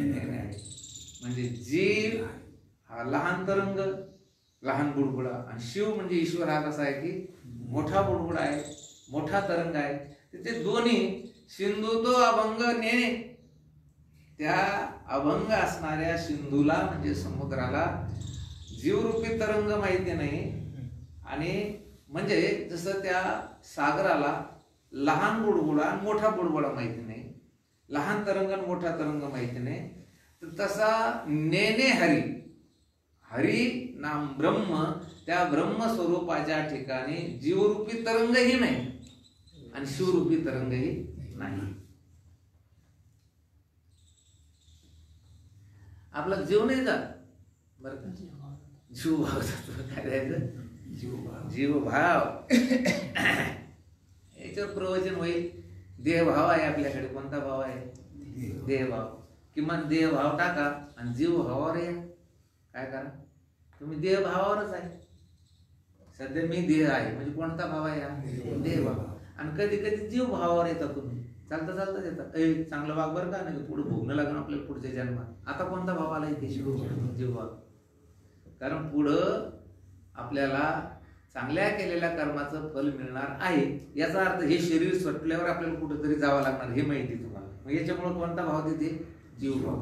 म्हणजे जीव हा लहान तरंग, लहान बुडबुडा, आणि शिव म्हणजे ईश्वर हा कसा आहे की मोठा बुडबुडा आहे, मोठा तरंग आहे. ते दोन्ही सिंधू तो अभंग नेणे. त्या अभंग असणाऱ्या सिंधूला म्हणजे समुद्राला जीवरूपी तरंग माहिती नाही, आणि म्हणजे जसं त्या सागराला लहान बुडबुडा मोठा बुडबुडा माहिती नाही, लहान तरंग मोठा तरंग माहिती नाही, तर तसा नेने हरी, हरी नाम ब्रह्म, त्या ब्रह्म स्वरूपाच्या ठिकाणी जीवरूपी तरंगही नाही आणि शिवरूपी तरंगही नाही. आपला जीव नाही जात बरं का, जीव भाव जातो. काय द्यायचं, जीव भाव. याच्यावर प्रवचन होईल. देहभाव आहे आपल्याकडे. कोणता भाव आहे, देहभाव. किमान देहभाव टाका आणि जीव भावावर या. काय करा, तुम्ही देह भावावरच आहे. सध्या मी देह आहे म्हणजे कोणता भाव आहे हा, देहभाव. आणि कधी कधी जीव भावावर येतात तुम्ही. चालता चालताच येतात, चांगलं वाग बरं का, नाही पुढे भोगणं लागणं आपल्याला पुढच्या जन्मात. आता कोणता भाव आला इथे, जीव भाव. कारण पुढं आपल्याला चांगल्या केलेल्या कर्माचं फल मिळणार आहे. याचा अर्थ हे शरीर सुटल्यावर आपल्याला कुठेतरी जावं लागणार हे माहिती तुम्हाला. मग याच्यामुळे कोणता भाव देते, जीव भाव.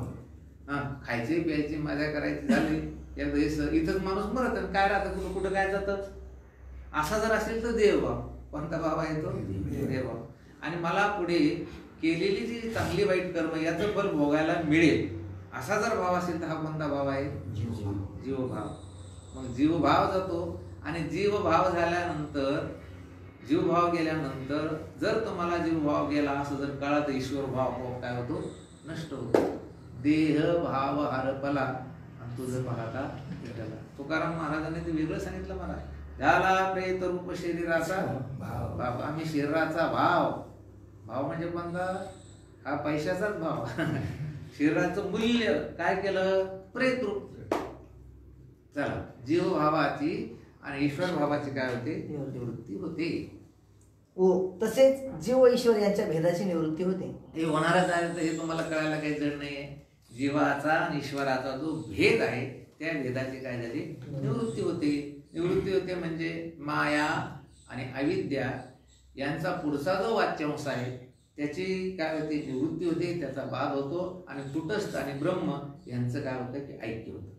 हा, खायची प्यायची मजा करायची झाली इथंच माणूस मरत. काय राहतं, कुठं कुठं काय जातं. असा जर असेल तर देवभाव. कोणता भाव आहे तो, देवभाव. आणि मला पुढे केलेली जी चांगली वाईट कर्म याचं फल भोगायला मिळेल असा जर भाव असेल तर हा कोणता भाव आहे, जीवभाव. मग जीवभाव जातो. आणि जीवभाव झाल्यानंतर, जीवभाव गेल्यानंतर जर तुम्हाला जीवभाव गेला असं जर कळलं तर ईश्वर भाव काय होतो, नष्ट होतो. देह भाव हरपला आणि तुझं पाहता भेटला. तुकाराम महाराजांनी ते वेगळं सांगितलं मला. झाला प्रेत रूप शरीराचा भाव. आम्ही शरीराचा भाव. भाव म्हणजे कोणता, हा पैशाचाच भाव. शरीराचं मूल्य काय केलं, प्रेत रूप. चला, जीव भावाची आणि ईश्वर भावाची काय होते, निवृत्ती होते. तसेच जीव व ईश्वर यांच्या भेदाची निवृत्ती होते. हे होणारच आहे. तर हे तुम्हाला कळायला काही जड नाहीये. जीवाचा आणि ईश्वराचा जो भेद आहे त्या भेदाची काय झाली, निवृत्ती होते. निवृत्ती होते म्हणजे माया आणि अविद्या यांचा पुढचा जो वाच्यांश आहे त्याची काय होते, निवृत्ती होते. त्याचा बाध होतो. आणि तटस्थ आणि ब्रह्म यांचं काय होतं की ऐक्य होतं.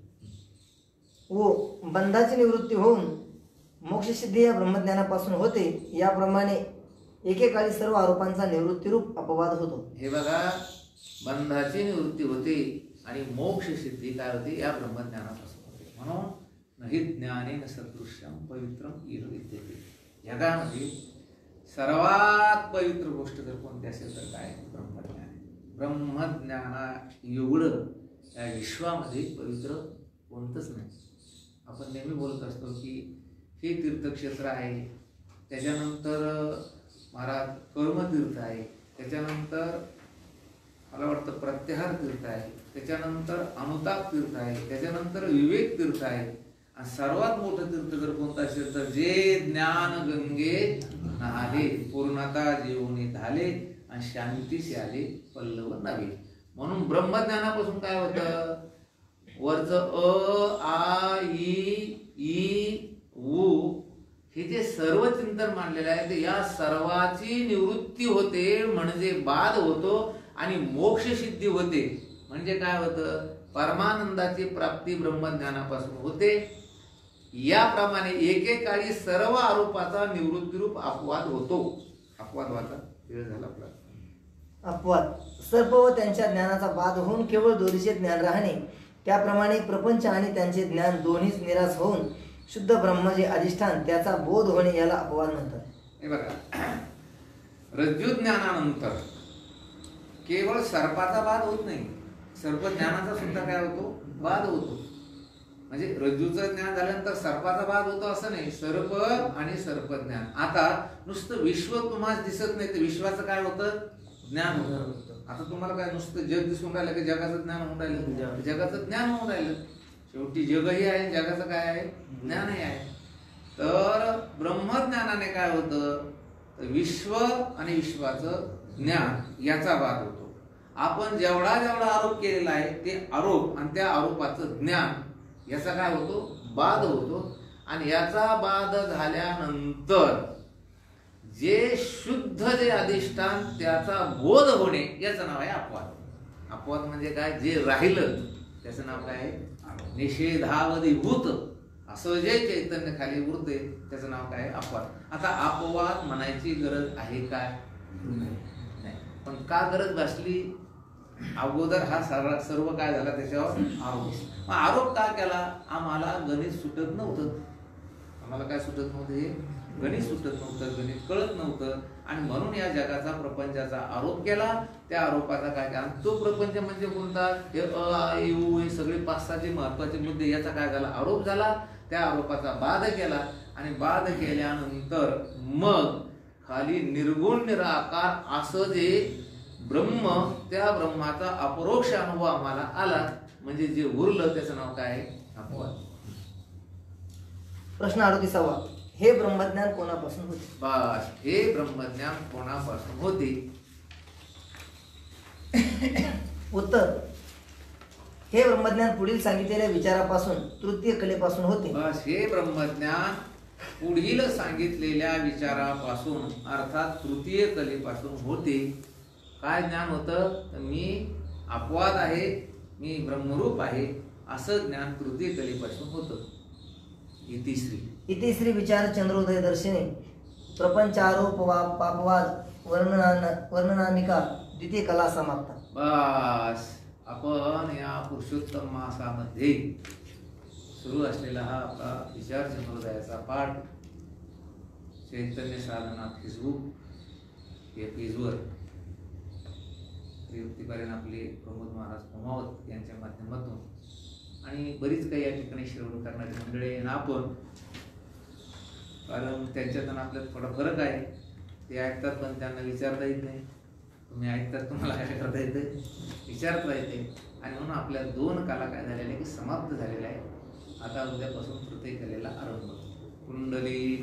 बंधाची निवृत्ती होऊन मोक्षसिद्धी या ब्रह्मज्ञानापासून होते. याप्रमाणे एकेकाळी सर्व आरोपांचा निवृत्तीरूप अपवाद होतो. हे बघा, बंधाची निवृत्ती होते आणि मोक्ष सिद्धी काय होते, या ब्रह्मज्ञानापासून होते. म्हणून नहि ज्ञानेन सदृश्यम पवित्रम इह विद्यते. जगामध्ये सर्वात पवित्र गोष्ट जर कोणती असेल तर काय, ब्रह्मज्ञान. ब्रह्मज्ञाना एवढं त्या विश्वामध्ये पवित्र कोणतंच नाही. आपण नेहमी बोलत असतो की हे तीर्थक्षेत्र आहे, त्याच्यानंतर महाराज कर्मतीर्थ आहे, त्याच्यानंतर मला वाटतं प्रत्याहार तीर्थ आहे, त्याच्यानंतर अनुताप तीर्थ आहे, त्याच्यानंतर विवेक तीर्थ आहे. आणि सर्वात मोठं तीर्थ जर कोणतं असेल तर जे ज्ञान गंगे नहाले, पूर्णता जीवनी झाले आणि शांतीशी आले पल्लव नव्हे. म्हणून ब्रह्मज्ञानापासून काय होतं, वरच अ आ ई उ हे जे सर्व चिंतन मांडलेलं आहे ते या सर्वाची निवृत्ती होते. म्हणजे बाध होतो आणि मोक्ष सिद्धी होते. म्हणजे काय होतं, परमानंदाची प्राप्ती ब्रह्मज्ञानापासून होते. याप्रमाणे एकेकाळी सर्व आरोपाचा निवृत्तीरूप अपवाद होतो. अपवाद व्हायचा वेळ झाला आपला. अपवाद सर्प व त्यांच्या ज्ञानाचा बाध होऊन केवळ दोरीचे ज्ञान राहणे, त्याप्रमाणे प्रपंच आणि त्यांचे ज्ञान दोन्हीच निराश होऊन शुद्ध ब्रह्म जे अधिष्ठान त्याचा बोध होणे याला अपवाद म्हणतात. हे बघा, रज्जू ज्ञानानंतर केवळ सर्पाचा बाध होत नाही, सर्प ज्ञानाचा सुद्धा काय होतो, बाध होतो. म्हणजे रज्जूचं ज्ञान झाल्यानंतर सर्पाचा बाध होतो असं नाही, सर्प आणि सर्पज्ञान. आता नुसतं विश्व तुम्हाला दिसत नाही तर विश्वाचं काय होतं, ज्ञान होतं. आता तुम्हाला काय नुसतं जग दिसून राहिलं की जगाचं ज्ञान होऊन राहिलं, जगाचं ज्ञान होऊन राहिलं. शेवटी जगही आहे, जगाचं काय आहे, ज्ञानही आहे. तर ब्रह्मज्ञानाने काय होतं, तर विश्व आणि विश्वाचं ज्ञान याचा बाध होतो. आपण जेवढा आरोप केलेला आहे ते आरोप आणि त्या आरोपाचं ज्ञान याचा काय होतो, बाध होतो. आणि याचा बाध झाल्यानंतर जे शुद्ध जे अधिष्ठान त्याचा बोध होणे याचं नाव आहे अपवाद. अपवाद म्हणजे काय, जे राहिलं त्याचं नाव काय आहे, निषेधावधिभूत असं जे चैतन्य खाली उरते त्याचं नाव काय, अपवाद. आता अपवाद म्हणायची गरज आहे काय, नाही. पण का गरज भासली, अगोदर हा सर्व काय झाला त्याच्यावर आरोप. मग आरोप का केला, आम्हाला गणित सुटत नव्हतं. आम्हाला काय सुटत नव्हतं, हे गणित सुटत नव्हतं, गणित कळत नव्हतं. आणि म्हणून या जगाचा प्रपंचाचा आरोप केला. त्या आरोपाचा काय केला, तो प्रपंच म्हणजे कोणता, हे अ आ इ ऊ हे सगळे 5-6 जे महत्वाचे मुद्दे, याचा काय झाला, आरोप झाला. त्या आरोपाचा बाध केला आणि बाध केल्यानंतर मग खाली निर्गुण निराकार असं जे ब्रह्म, त्या ब्रह्माचा अपरोक्ष अनुभव आम्हाला आला. म्हणजे जे उरलं त्याचं नाव काय आहे, अपवाद. प्रश्न 38वा, हे ब्रह्मज्ञान कोणापासून होते? बस, हे ब्रह्मज्ञान कोणापासून होते? उत्तर, हे ब्रह्मज्ञान पुढील सांगितलेल्या विचारापासून, तृतीय कलेपासून होते. बस, हे ब्रह्मज्ञान पुढील सांगितलेल्या विचारापासून अर्थात तृतीय कलेपासून होते. काय ज्ञान होतं, तर मी अपवाद आहे, मी ब्रह्मरूप आहे, असं ज्ञान तृतीय कलेपासून होतं. इतिश्री विचार चंद्रोदय दर्शने प्रपंचारोप पापवाद वर्णनानिका द्वितीय कला समाप्ता. बस, आपण या पुरुषोत्तम मासामध्ये सुरू असलेला हा आपला विचार चंद्रोदयाचा पाठ चैतन्य साधना फेसबुक या पेजवर युक्तीपर्यंत आपले प्रमोद महाराज पमावत यांच्या माध्यमातून आणि बरीच काही या ठिकाणी श्रवण करणारी मंडळी आहे ना आपण, कारण त्यांच्यात आणि आपल्यात थोडा फरक आहे. ते ऐकतात पण त्यांना विचारता येत नाही. तुम्ही ऐकतात, तुम्हाला काय करता येते, विचारता येते. आणि म्हणून आपल्या 2 काला काय झालेल्या आहे की समाप्त झालेल्या आहे. आता उद्यापासून तृतीय कलेला आरंभ. कुंडली